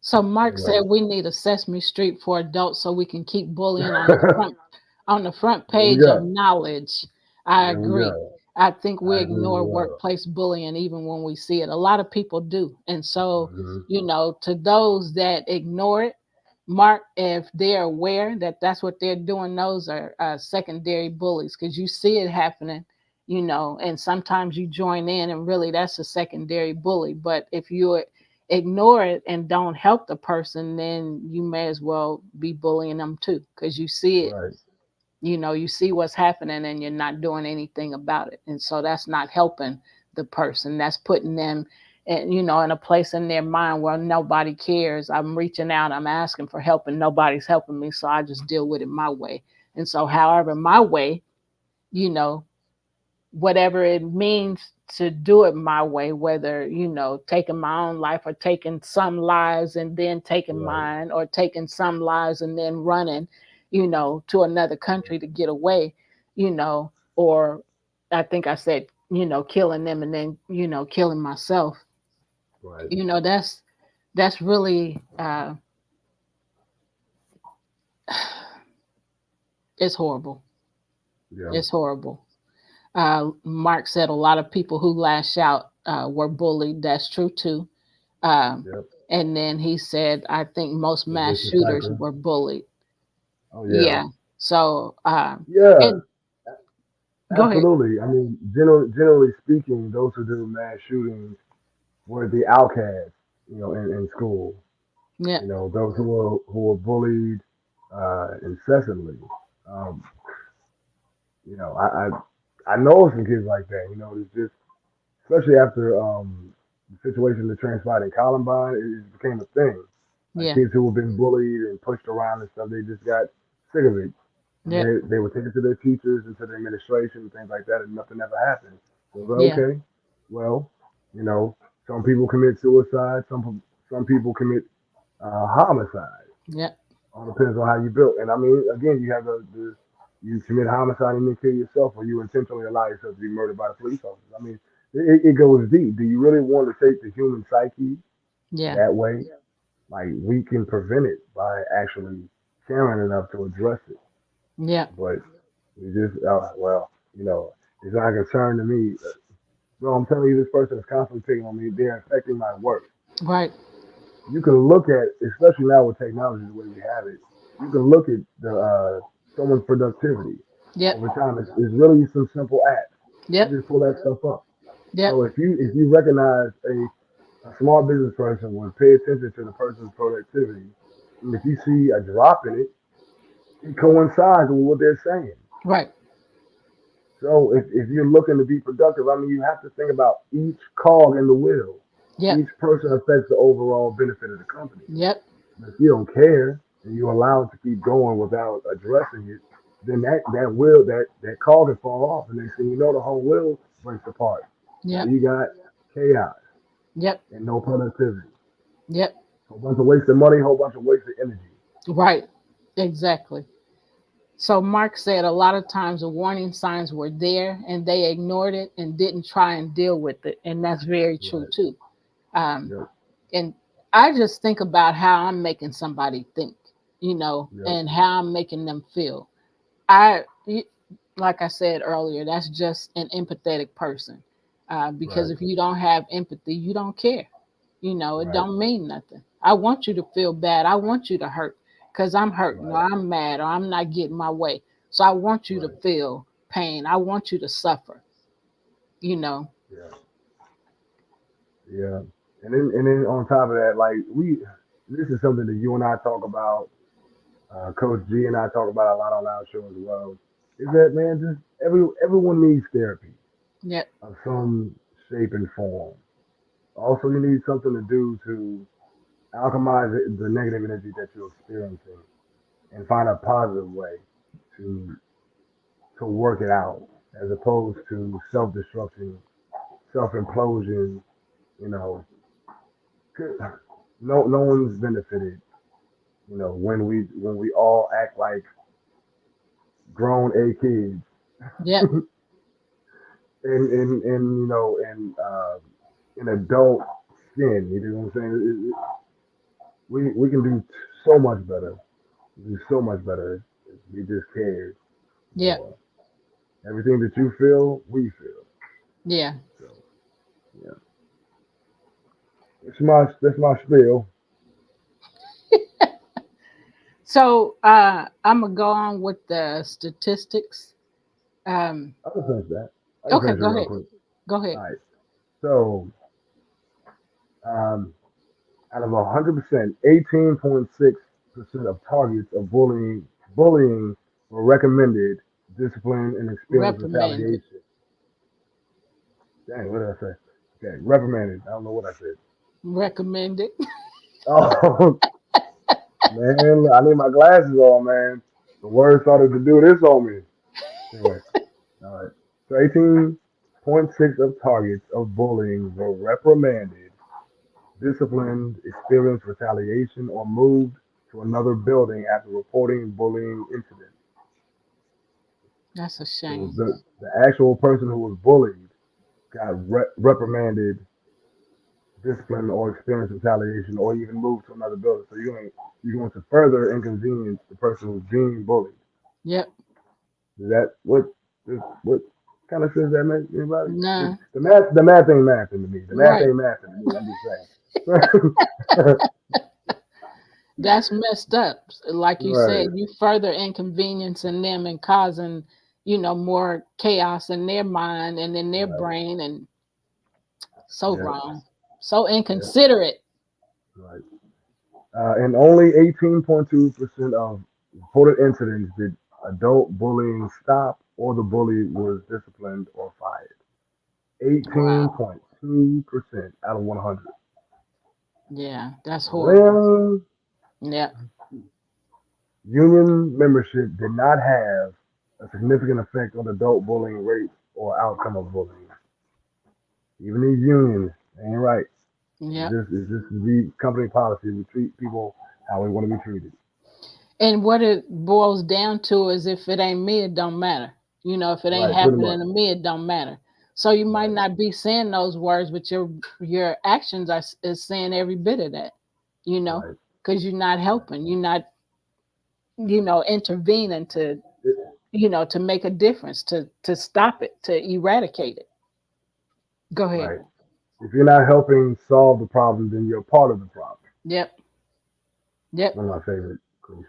Speaker 3: So Mark
Speaker 4: Anyway,
Speaker 3: said we need a Sesame Street for adults so we can keep bullying on the front
Speaker 4: there we
Speaker 3: page of
Speaker 4: go.
Speaker 3: knowledge. I
Speaker 4: There we
Speaker 3: agree.
Speaker 4: go.
Speaker 3: I think we
Speaker 4: I agree as
Speaker 3: ignore
Speaker 4: well.
Speaker 3: workplace bullying even when we see it. A lot of people do. And so,
Speaker 4: Hmm.
Speaker 3: to those that ignore it, Mark, if they're aware that that's what they're doing, those are secondary bullies because you see it happening, and sometimes you join in and really that's a secondary bully. But if you ignore it and don't help the person, then you may as well be bullying them too because you see it,
Speaker 4: Right,
Speaker 3: you see what's happening and you're not doing anything about it. And so that's not helping the person. That's putting them in a place in their mind where nobody cares. I'm reaching out, I'm asking for help and nobody's helping me. So I just deal with it my way. And so however my way, you know, whatever it means to do it my way, whether, taking my own life or taking some lives and then taking
Speaker 4: right,
Speaker 3: mine or taking some lives and then running, to another country to get away, or I think I said, killing them and then, killing myself,
Speaker 4: right.
Speaker 3: that's really, it's horrible.
Speaker 4: Yeah,
Speaker 3: It's horrible. Mark said a lot of people who lash out were bullied. That's true too. Um,
Speaker 4: yep.
Speaker 3: and then he said, I think most
Speaker 4: The
Speaker 3: mass
Speaker 4: vicious
Speaker 3: shooters
Speaker 4: cycle.
Speaker 3: were bullied.
Speaker 4: Oh yeah,
Speaker 3: Yeah. So,
Speaker 4: yeah,
Speaker 3: and go ahead.
Speaker 4: absolutely. I mean, generally speaking, those who do mass shootings were the outcasts, in school.
Speaker 3: Yeah.
Speaker 4: Those who were bullied incessantly. Um, I know some kids like that. It's just especially after the situation that transpired in Columbine, it became a thing. Like
Speaker 3: Yeah.
Speaker 4: kids who have been bullied and pushed around and stuff, they just got sick of it, and
Speaker 3: Yeah.
Speaker 4: they would take it to their teachers and to the administration and things like that, and nothing ever happened. So it was like,
Speaker 3: Yeah.
Speaker 4: okay, well, you know, some people commit suicide, some people commit homicide.
Speaker 3: Yeah.
Speaker 4: All depends on how you built. And I mean, again, you have the you commit homicide and then kill yourself, or you intentionally allow yourself to be murdered by the police officers. I mean, it goes deep. Do you really want to take the human psyche
Speaker 3: Yeah.
Speaker 4: that way? Like we can prevent it by actually caring enough to address it.
Speaker 3: Yeah.
Speaker 4: But we just, well, it's not a concern to me. So I'm telling you, this person is constantly picking on me. They're affecting my work.
Speaker 3: Right.
Speaker 4: You can look at, especially now with technology the way we have it, you can look at someone's productivity
Speaker 3: Yep.
Speaker 4: over time. It's really some simple acts. You
Speaker 3: Yep.
Speaker 4: just pull that stuff up.
Speaker 3: Yep.
Speaker 4: So if you recognize a small business person would pay attention to the person's productivity, and if you see a drop in it, it coincides with what they're saying.
Speaker 3: Right.
Speaker 4: So if you're looking to be productive, I mean, you have to think about each cog in the wheel.
Speaker 3: Yep.
Speaker 4: Each person affects the overall benefit of the company.
Speaker 3: Yep.
Speaker 4: But if you don't care and you allow it to keep going without addressing it, then that cog can fall off, and next thing you know, the whole wheel breaks apart. Now
Speaker 3: Yep.
Speaker 4: you got chaos
Speaker 3: Yep.
Speaker 4: and no productivity.
Speaker 3: Yep.
Speaker 4: Whole bunch of wasted money, whole bunch of wasted energy.
Speaker 3: Right. Exactly. So Mark said a lot of times the warning signs were there and they ignored it and didn't try and deal with it. And that's very true
Speaker 4: Right.
Speaker 3: too. Um,
Speaker 4: Yep.
Speaker 3: and I just think about how I'm making somebody think,
Speaker 4: Yep.
Speaker 3: and how I'm making them feel. I, like I said earlier, that's just an empathetic person. Because
Speaker 4: Right.
Speaker 3: if you don't have empathy, you don't care. It
Speaker 4: Right.
Speaker 3: don't mean nothing. I want you to feel bad. I want you to hurt because I'm hurting or
Speaker 4: Right.
Speaker 3: I'm mad or I'm not getting my way. So I want you to
Speaker 4: Right.
Speaker 3: feel pain. I want you to suffer, you know.
Speaker 4: Yeah. Yeah. And then on top of that, like this is something that you and I talk about. Coach G and I talk about a lot on our show as well. Is that, man? Just everyone needs therapy
Speaker 3: Yep.
Speaker 4: of some shape and form. Also, you need something to do to alchemize the negative energy that you're experiencing and find a positive way to work it out, as opposed to self destruction, self implosion. You know, no one's benefited. When we all act like grown kids,
Speaker 3: Yep.
Speaker 4: and in adult skin. You know what I'm saying? We can do so much better. Do so much better if we just cared
Speaker 3: Yep.
Speaker 4: more. Everything that you feel, we feel.
Speaker 3: Yeah.
Speaker 4: So yeah, that's my spiel.
Speaker 3: So I'm gonna go on with the statistics. Um,
Speaker 4: I can finish that. I can
Speaker 3: okay,
Speaker 4: finish it
Speaker 3: go
Speaker 4: real
Speaker 3: ahead.
Speaker 4: quick.
Speaker 3: Go
Speaker 4: All
Speaker 3: ahead.
Speaker 4: right. So um, out of 100%, 18.6% of targets of bullying were recommended discipline and experienced
Speaker 3: Reprimanded.
Speaker 4: retaliation. Dang, what did I say? Okay, reprimanded. I don't know what I said.
Speaker 3: Recommended.
Speaker 4: Oh man, I need my glasses on, man. The word started to do this on me. Anyway, all right. So 18.6 of targets of bullying were reprimanded, disciplined, experienced retaliation, or moved to another building after reporting bullying incident.
Speaker 3: That's a
Speaker 4: So
Speaker 3: shame.
Speaker 4: the actual person who was bullied got reprimanded, disciplined, or experienced retaliation, or even moved to another building. So you're going to further inconvenience the person who's being bullied.
Speaker 3: Yep.
Speaker 4: Is that what kind of sense that makes anybody?
Speaker 3: Nah.
Speaker 4: The math ain't mathing to me. The math
Speaker 3: Right.
Speaker 4: ain't mathing to me. I'm just saying.
Speaker 3: That's messed up. Like you
Speaker 4: Right.
Speaker 3: said, you further inconveniencing them and causing, more chaos in their mind and in their
Speaker 4: Right.
Speaker 3: brain, and so
Speaker 4: Yeah.
Speaker 3: wrong, so
Speaker 4: Yeah.
Speaker 3: inconsiderate.
Speaker 4: Right. And only 18.2% of reported incidents did adult bullying stop, or the bully was disciplined or fired.
Speaker 3: Wow.
Speaker 4: 18.2% out of 100.
Speaker 3: Yeah, that's horrible.
Speaker 4: Well,
Speaker 3: Yeah.
Speaker 4: union membership did not have a significant effect on adult bullying rates or outcome of bullying. Even these unions ain't right.
Speaker 3: Yeah.
Speaker 4: It's just the company policy. We treat people how we want to be treated.
Speaker 3: And what it boils down to is if it ain't me, it don't matter. If it ain't
Speaker 4: Right, pretty
Speaker 3: happening
Speaker 4: much.
Speaker 3: to me, it don't matter. So you might
Speaker 4: Right,
Speaker 3: not be saying those words, but your actions is saying every bit of that. You know,
Speaker 4: right,
Speaker 3: because you're not
Speaker 4: right.
Speaker 3: helping. You're not, intervening to,
Speaker 4: It,
Speaker 3: to make a difference, to stop it, to eradicate it. Go ahead.
Speaker 4: right? If you're not helping solve the problem, then you're part of the problem.
Speaker 3: Yep. Yep.
Speaker 4: One of my favorite cliches.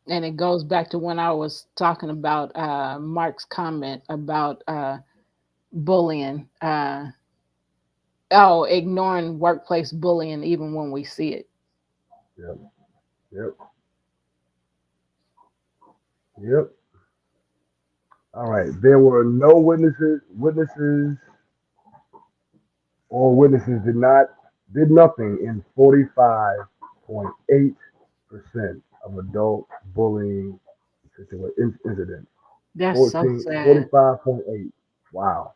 Speaker 3: And it goes back to when I was talking about Mark's comment about bullying. Ignoring workplace bullying even when we see it.
Speaker 4: Yep. Yep. Yep. All right. There were no witnesses. Witnesses did nothing in 45.8% of adult bullying incidents.
Speaker 3: That's so
Speaker 4: 14,
Speaker 3: sad.
Speaker 4: 45.8. Wow.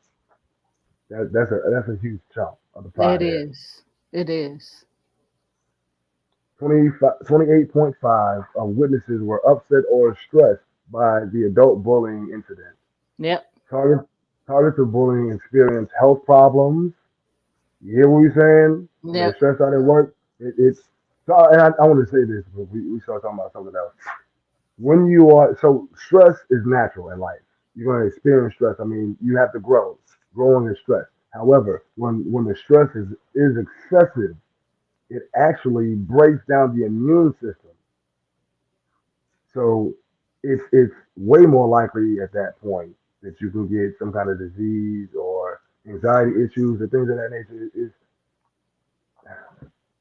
Speaker 4: That's a huge chunk of the pie
Speaker 3: It
Speaker 4: there.
Speaker 3: is. It is.
Speaker 4: 28.5 of witnesses were upset or stressed by the adult bullying incident.
Speaker 3: Yep.
Speaker 4: Targets, targets of bullying experience health problems. You hear what we're saying? When they're
Speaker 3: Yep.
Speaker 4: stressed out at work, it's so. And I want to say this, but we start talking about something else. When you are so stress is natural in life. You're going to experience stress. I mean, you have to grow. Growing is stress. However, when the stress is excessive, it actually breaks down the immune system. So it's way more likely at that point that you can get some kind of disease or anxiety issues and things of that nature. Is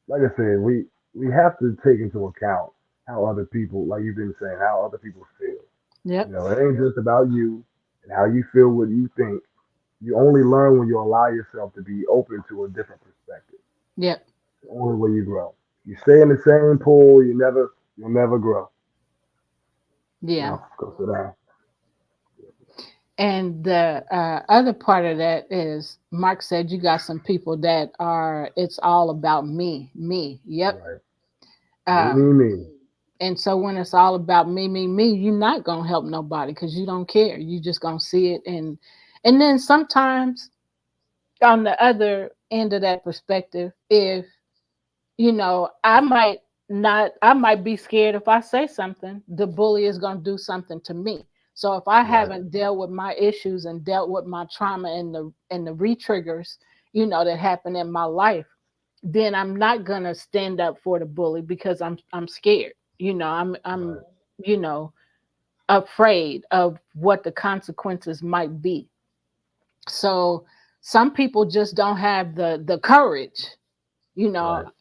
Speaker 4: like I said, we have to take into account how other people, like you've been saying, how other people feel.
Speaker 3: Yep.
Speaker 4: It ain't just about you and how you feel, what you think. You only learn when you allow yourself to be open to a different perspective.
Speaker 3: Yep.
Speaker 4: It's the only way you grow. You stay in the same pool, you'll never grow.
Speaker 3: Yeah.
Speaker 4: No, go sit down.
Speaker 3: And the other part of that is Mark said you got some people that are it's all about me, me. Yep.
Speaker 4: Right.
Speaker 3: Um,
Speaker 4: Me.
Speaker 3: and so when it's all about me, me, me, you're not gonna help nobody because you don't care. You just gonna see it and then sometimes on the other end of that perspective, if I might be scared if I say something, the bully is going to do something to me. So if I
Speaker 4: Right.
Speaker 3: haven't dealt with my issues and dealt with my trauma and the re-triggers, that happen in my life, then I'm not going to stand up for the bully because I'm scared. I'm
Speaker 4: Right.
Speaker 3: you know afraid of what the consequences might be. So some people just don't have the courage, you know,
Speaker 4: Right.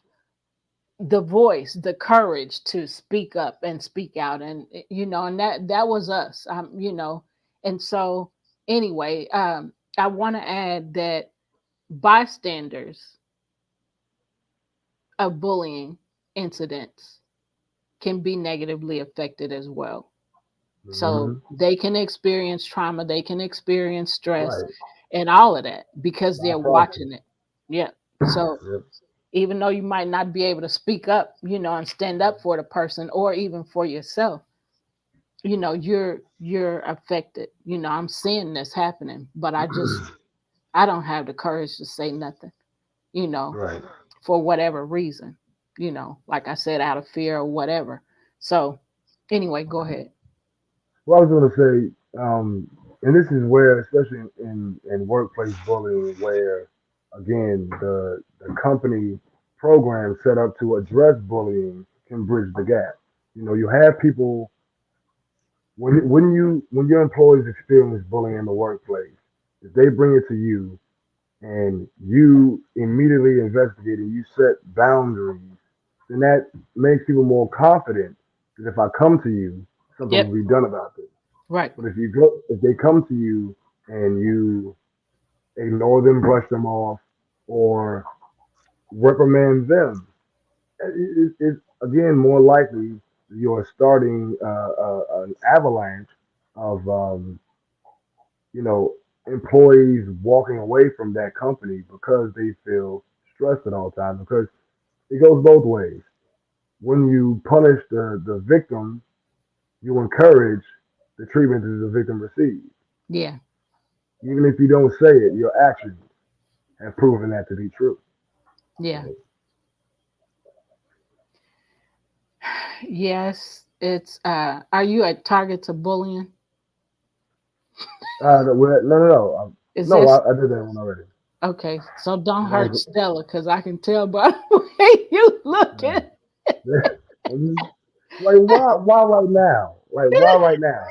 Speaker 3: the voice, the courage to speak up and speak out, and that was us, and so anyway, I want to add that bystanders of bullying incidents can be negatively affected as well. So
Speaker 4: Mm-hmm.
Speaker 3: they can experience trauma, they can experience stress
Speaker 4: Right.
Speaker 3: and all of that because
Speaker 4: By
Speaker 3: they're
Speaker 4: proxy.
Speaker 3: watching it. Yeah. So
Speaker 4: Yep.
Speaker 3: even though you might not be able to speak up, and stand up for the person or even for yourself, you're affected. I'm seeing this happening, but I don't have the courage to say nothing, you know,
Speaker 4: Right.
Speaker 3: for whatever reason, like I said, out of fear or whatever. So anyway, go ahead.
Speaker 4: Well, I was going to say, and this is where, especially in workplace bullying, where again the company program set up to address bullying can bridge the gap. You have people when your employees experience bullying in the workplace, if they bring it to you and you immediately investigate and you set boundaries, then that makes people more confident that if I come to you, something
Speaker 3: Yep.
Speaker 4: will be done about this.
Speaker 3: Right.
Speaker 4: But if they come to you and you ignore them, brush them off, or reprimand them, it's again more likely you're starting an avalanche of you know employees walking away from that company because they feel stressed at all times. Because it goes both ways. When you punish the victim, you encourage the treatment that the victim receives.
Speaker 3: Yeah.
Speaker 4: Even if you don't say it, your actions have proven that to be true.
Speaker 3: Yeah.
Speaker 4: So,
Speaker 3: Yes. It's are you a target to bullying?
Speaker 4: no, no, no,
Speaker 3: Is
Speaker 4: no.
Speaker 3: this
Speaker 4: I did that one already.
Speaker 3: Okay, so don't
Speaker 4: Like,
Speaker 3: hurt Stella because I can tell by the way you looking.
Speaker 4: like why right now? Like why right now?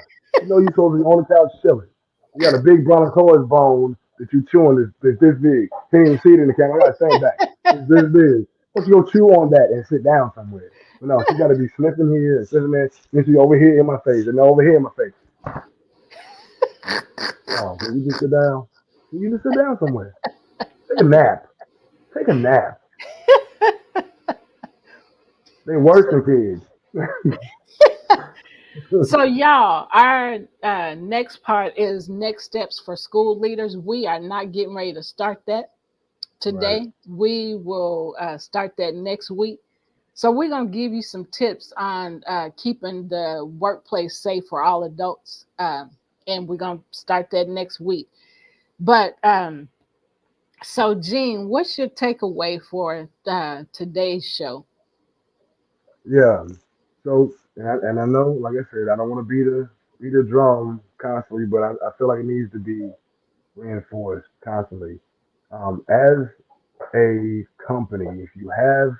Speaker 4: You know you supposed to be on the couch chilling. You got a big brontosaurus bone that you chewing this big. Can't even see it in the camera. I gotta stand back. It's this big. But you go chew on that and sit down somewhere. But no, she gotta be sniffing here and sitting there. Then she over here in my face and over here in my face. Oh, can you just sit down? Can you just sit down somewhere? Take a nap. Take a nap. They worse than kids.
Speaker 3: So, y'all, our next part is next steps for school leaders. We are not getting ready to start that
Speaker 4: Right.
Speaker 3: today. We will start that next week. So, we're going to give you some tips on keeping the workplace safe for all adults. And we're going to start that next week. But so, Jean, what's your takeaway for today's show?
Speaker 4: Yeah. So, and I know, like I said, I don't want to beat the drum constantly, but I feel like it needs to be reinforced constantly. As a company, if you have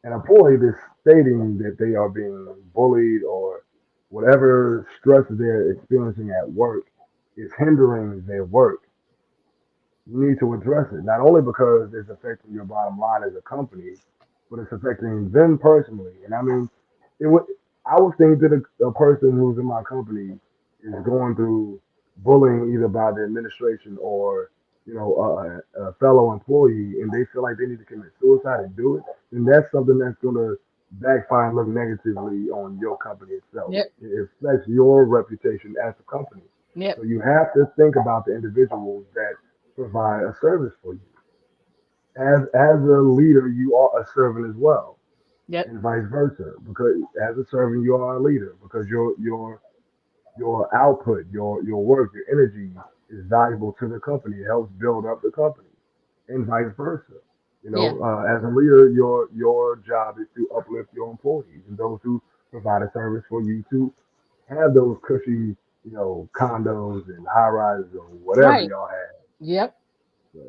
Speaker 4: an employee that's stating that they are being bullied or whatever stress they're experiencing at work is hindering their work, you need to address it. Not only because it's affecting your bottom line as a company, but it's affecting them personally. And I mean, it would. I would think that a person who's in my company is going through bullying either by the administration or a fellow employee, and they feel like they need to commit suicide and do it. Then that's something that's going to backfire and look negatively on your company itself.
Speaker 3: Yep.
Speaker 4: It affects your reputation as a company. So
Speaker 3: Yep.
Speaker 4: you have to think about the individuals that provide a service for you. As a leader, you are a servant as well,
Speaker 3: Yep.
Speaker 4: and vice versa. Because as a servant, you are a leader because your output, your work, your energy is valuable to the company. It helps build up the company, and vice versa.
Speaker 3: Yeah.
Speaker 4: As a leader, your job is to uplift your employees and those who provide a service for you to have those cushy, condos and high rises or whatever
Speaker 3: Right.
Speaker 4: y'all have.
Speaker 3: Yep.
Speaker 4: So,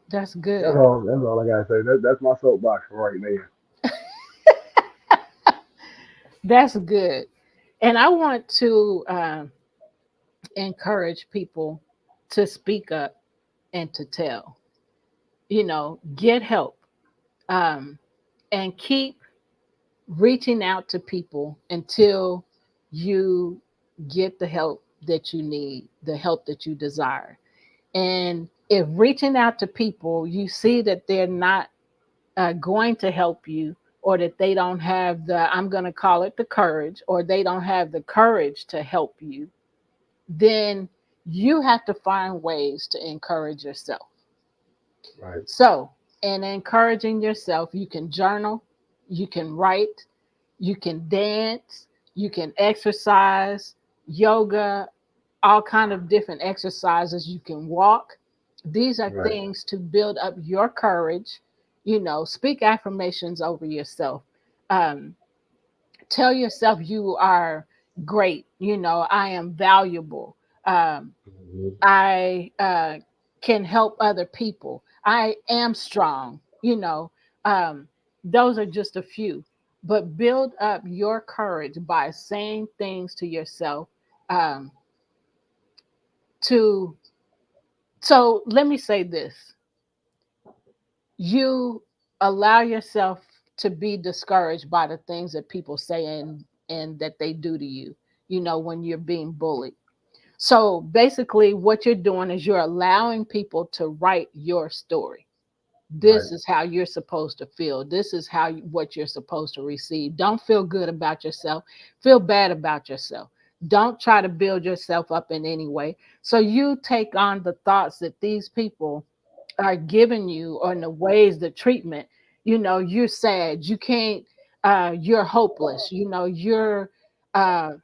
Speaker 3: That's
Speaker 4: That's
Speaker 3: good.
Speaker 4: all. That's all I gotta say. That's my soapbox for right now.
Speaker 3: That's good. And I want to encourage people to speak up and to tell, get help, um, and keep reaching out to people until you get the help that you need, the help that you desire. And if reaching out to people, you see that they're not going to help you, or that they don't have I'm going to call it the courage, or they don't have the courage to help you, then you have to find ways to encourage yourself.
Speaker 4: Right.
Speaker 3: So, in encouraging yourself, you can journal, you can write, you can dance, you can exercise, yoga, all kind of different exercises. You can walk. These are
Speaker 4: Right.
Speaker 3: things to build up your courage. Speak affirmations over yourself. Um, Tell yourself you are great. I am valuable. Um,
Speaker 4: Mhm.
Speaker 3: I can help other people. I am strong. Um, those are just a few. But build up your courage by saying things to yourself. Um, to so let me say this: you allow yourself to be discouraged by the things that people say and that they do to you. When you're being bullied. So basically, what you're doing is you're allowing people to write your story.
Speaker 4: Right.
Speaker 3: This is how you're supposed to feel. This is what you're supposed to receive. Don't feel good about yourself. Feel bad about yourself. Don't try to build yourself up in any way. So you take on the thoughts that these people are giving you, or in the ways, the treatment. You're sad. You can't. You're hopeless. You're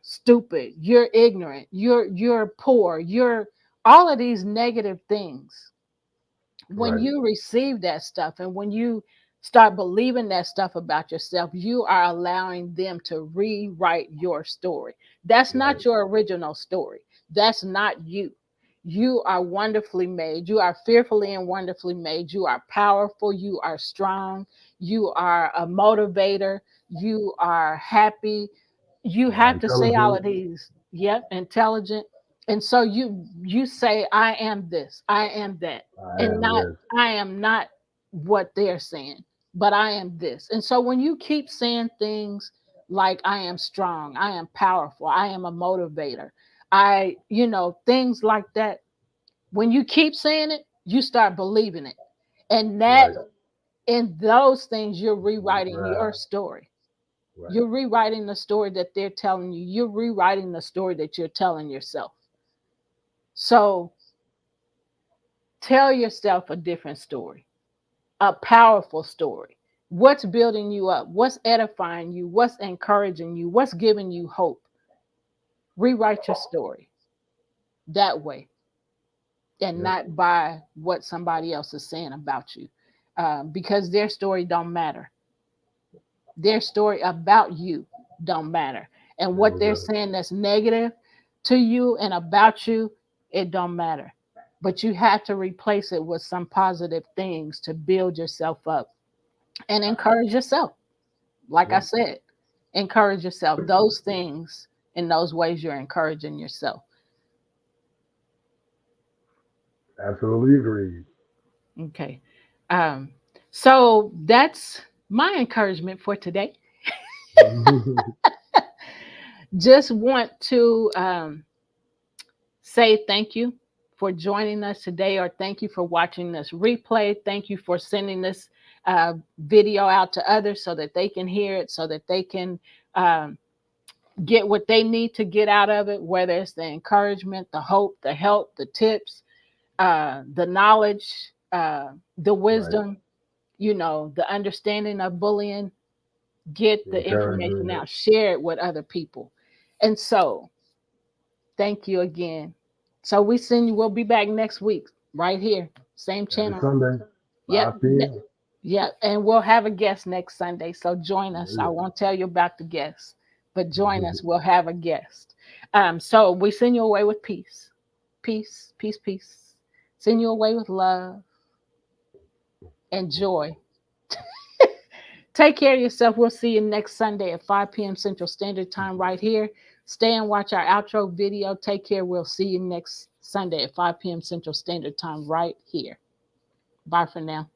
Speaker 3: stupid. You're ignorant. You're poor. You're all of these negative things. When
Speaker 4: Right.
Speaker 3: you receive that stuff, and when you start believing that stuff about yourself, you are allowing them to rewrite your story. That's
Speaker 4: Right.
Speaker 3: not your original story. That's not you. You are wonderfully made. You are fearfully and wonderfully made. You are powerful. You are strong. You are a motivator. You are happy. You have to say all
Speaker 4: Intelligent.
Speaker 3: of these. Yep, intelligent. And so you say, I am this, I am that,
Speaker 4: I
Speaker 3: and
Speaker 4: am,
Speaker 3: not
Speaker 4: yes.
Speaker 3: I am not what they're saying, but I am this. And so when you keep saying things like I am strong, I am powerful, I am a motivator, things like that, when you keep saying it, you start believing it. And that
Speaker 4: Right.
Speaker 3: in those things, you're
Speaker 4: That's
Speaker 3: rewriting your
Speaker 4: right.
Speaker 3: story.
Speaker 4: Right.
Speaker 3: You're rewriting the story that they're telling you. You're rewriting the story that you're telling yourself. So tell yourself a different story, a powerful story. What's building you up? What's edifying you? What's encouraging you? What's giving you hope? Rewrite your story that way, and
Speaker 4: Yep.
Speaker 3: not by what somebody else is saying about you, because their story don't matter. Their story about you don't matter, and what
Speaker 4: No,
Speaker 3: they're
Speaker 4: doesn't.
Speaker 3: saying that's negative to you and about you, it don't matter. But you have to replace it with some positive things to build yourself up and encourage yourself. Like I
Speaker 4: Yep.
Speaker 3: said, encourage yourself. Those things, in those ways, you're encouraging yourself.
Speaker 4: Absolutely agreed.
Speaker 3: Okay. Um, so that's my encouragement for today. Just want to say thank you for joining us today, or thank you for watching this replay. Thank you for sending this video out to others so that they can hear it, so that they can get what they need to get out of it, whether it's the encouragement, the hope, the help, the tips, the knowledge, the
Speaker 4: Right.
Speaker 3: wisdom, the understanding of bullying. Get the information
Speaker 4: Encouragement.
Speaker 3: out, share it with other people. And so thank you again. So we'll be back next week right here, same
Speaker 4: Every
Speaker 3: channel.
Speaker 4: Sunday,
Speaker 3: Yep.
Speaker 4: 5 p.m.
Speaker 3: Yep. And we'll have a guest next Sunday. So join us. I
Speaker 4: Yeah.
Speaker 3: won't tell you about the guest, but join us. We'll have a guest. So we send you away with peace. Peace, peace, peace. Send you away with love and joy. Take care of yourself. We'll see you next Sunday at 5 p.m. Central Standard Time right here. Stay and watch our outro video. Take care. We'll see you next Sunday at 5 p.m. Central Standard Time right here. Bye for now.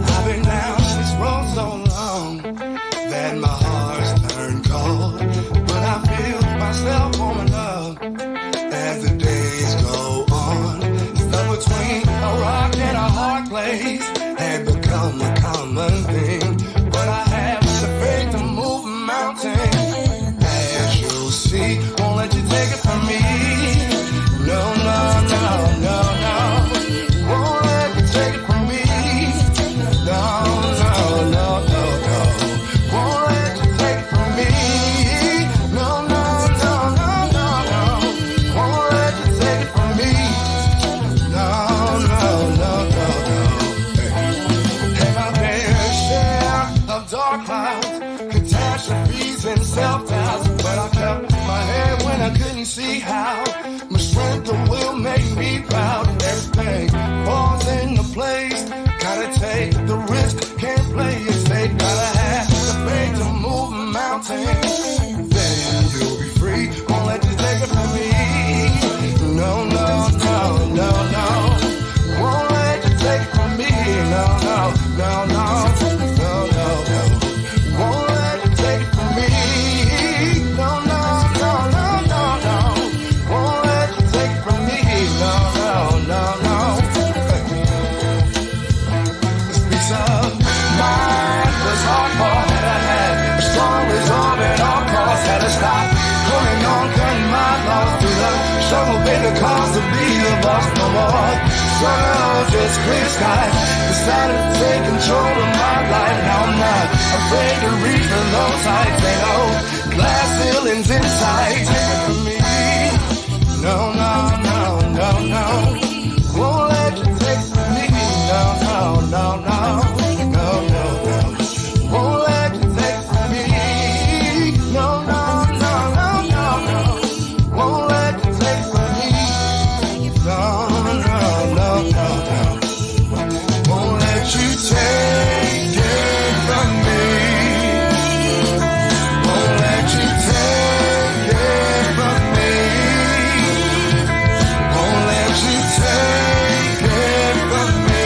Speaker 5: I've been down this road so long that my heart's turned cold. But I feel myself warming up as the days go on. Stuck between a rock and a hard place had become a common thing. But I have the faith to move a mountain. As you'll see, won't let you take it from me. No, no, no, no, no. Won't let you take it from me. No, no, no, no, no. Won't let you take it from me. No, no, no, no, no, no. Won't let you take it from me. No, no, no, no, no. Had my fair share of dark clouds, catastrophes and self-doubts, but I kept my head when I couldn't see how. My strength of will made me proud. Everything falls into place. Gotta take the risk, can't play it safe. Gotta have the faith to move a mountain. Then you'll be free. Won't let you take it from me. No, no, no, no, no. Won't let you take it from me. No, no, no, no, no, no, no. Won't let you take it from me. No, no, no, no, no, no. Won't let you take it from me. No, no, no, no. This piece of mind was hardcore that I had. A strong resolve at all costs. Had to stop holding on, cutting my loss to the struggle, baby, cause to be the boss no more. Struggle, just clear skies. Decided to take control of my life. Now I'm not afraid to reach for those heights. Ain't no glass ceilings in sight. Take it from me. No, no, no, no, no. Won't let you take it from me. No, no, no, no. No, no, no. Won't let you take it from me. No, no, no, no, no, no. Won't let you take it from me. No, no, no, no, no. Won't let you take it from me. Won't let you take it from me. Won't let you take it from me.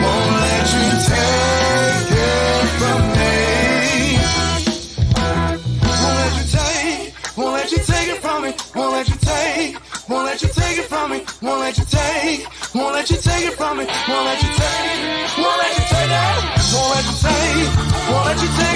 Speaker 5: Won't let you take it from me. Won't let you take, won't let you take it from me. Won't let you take, won't let you take it from me. Won't let you take, won't let you take it from me. Won't let you take, won't let you take it. Won't let you take, won't let you take.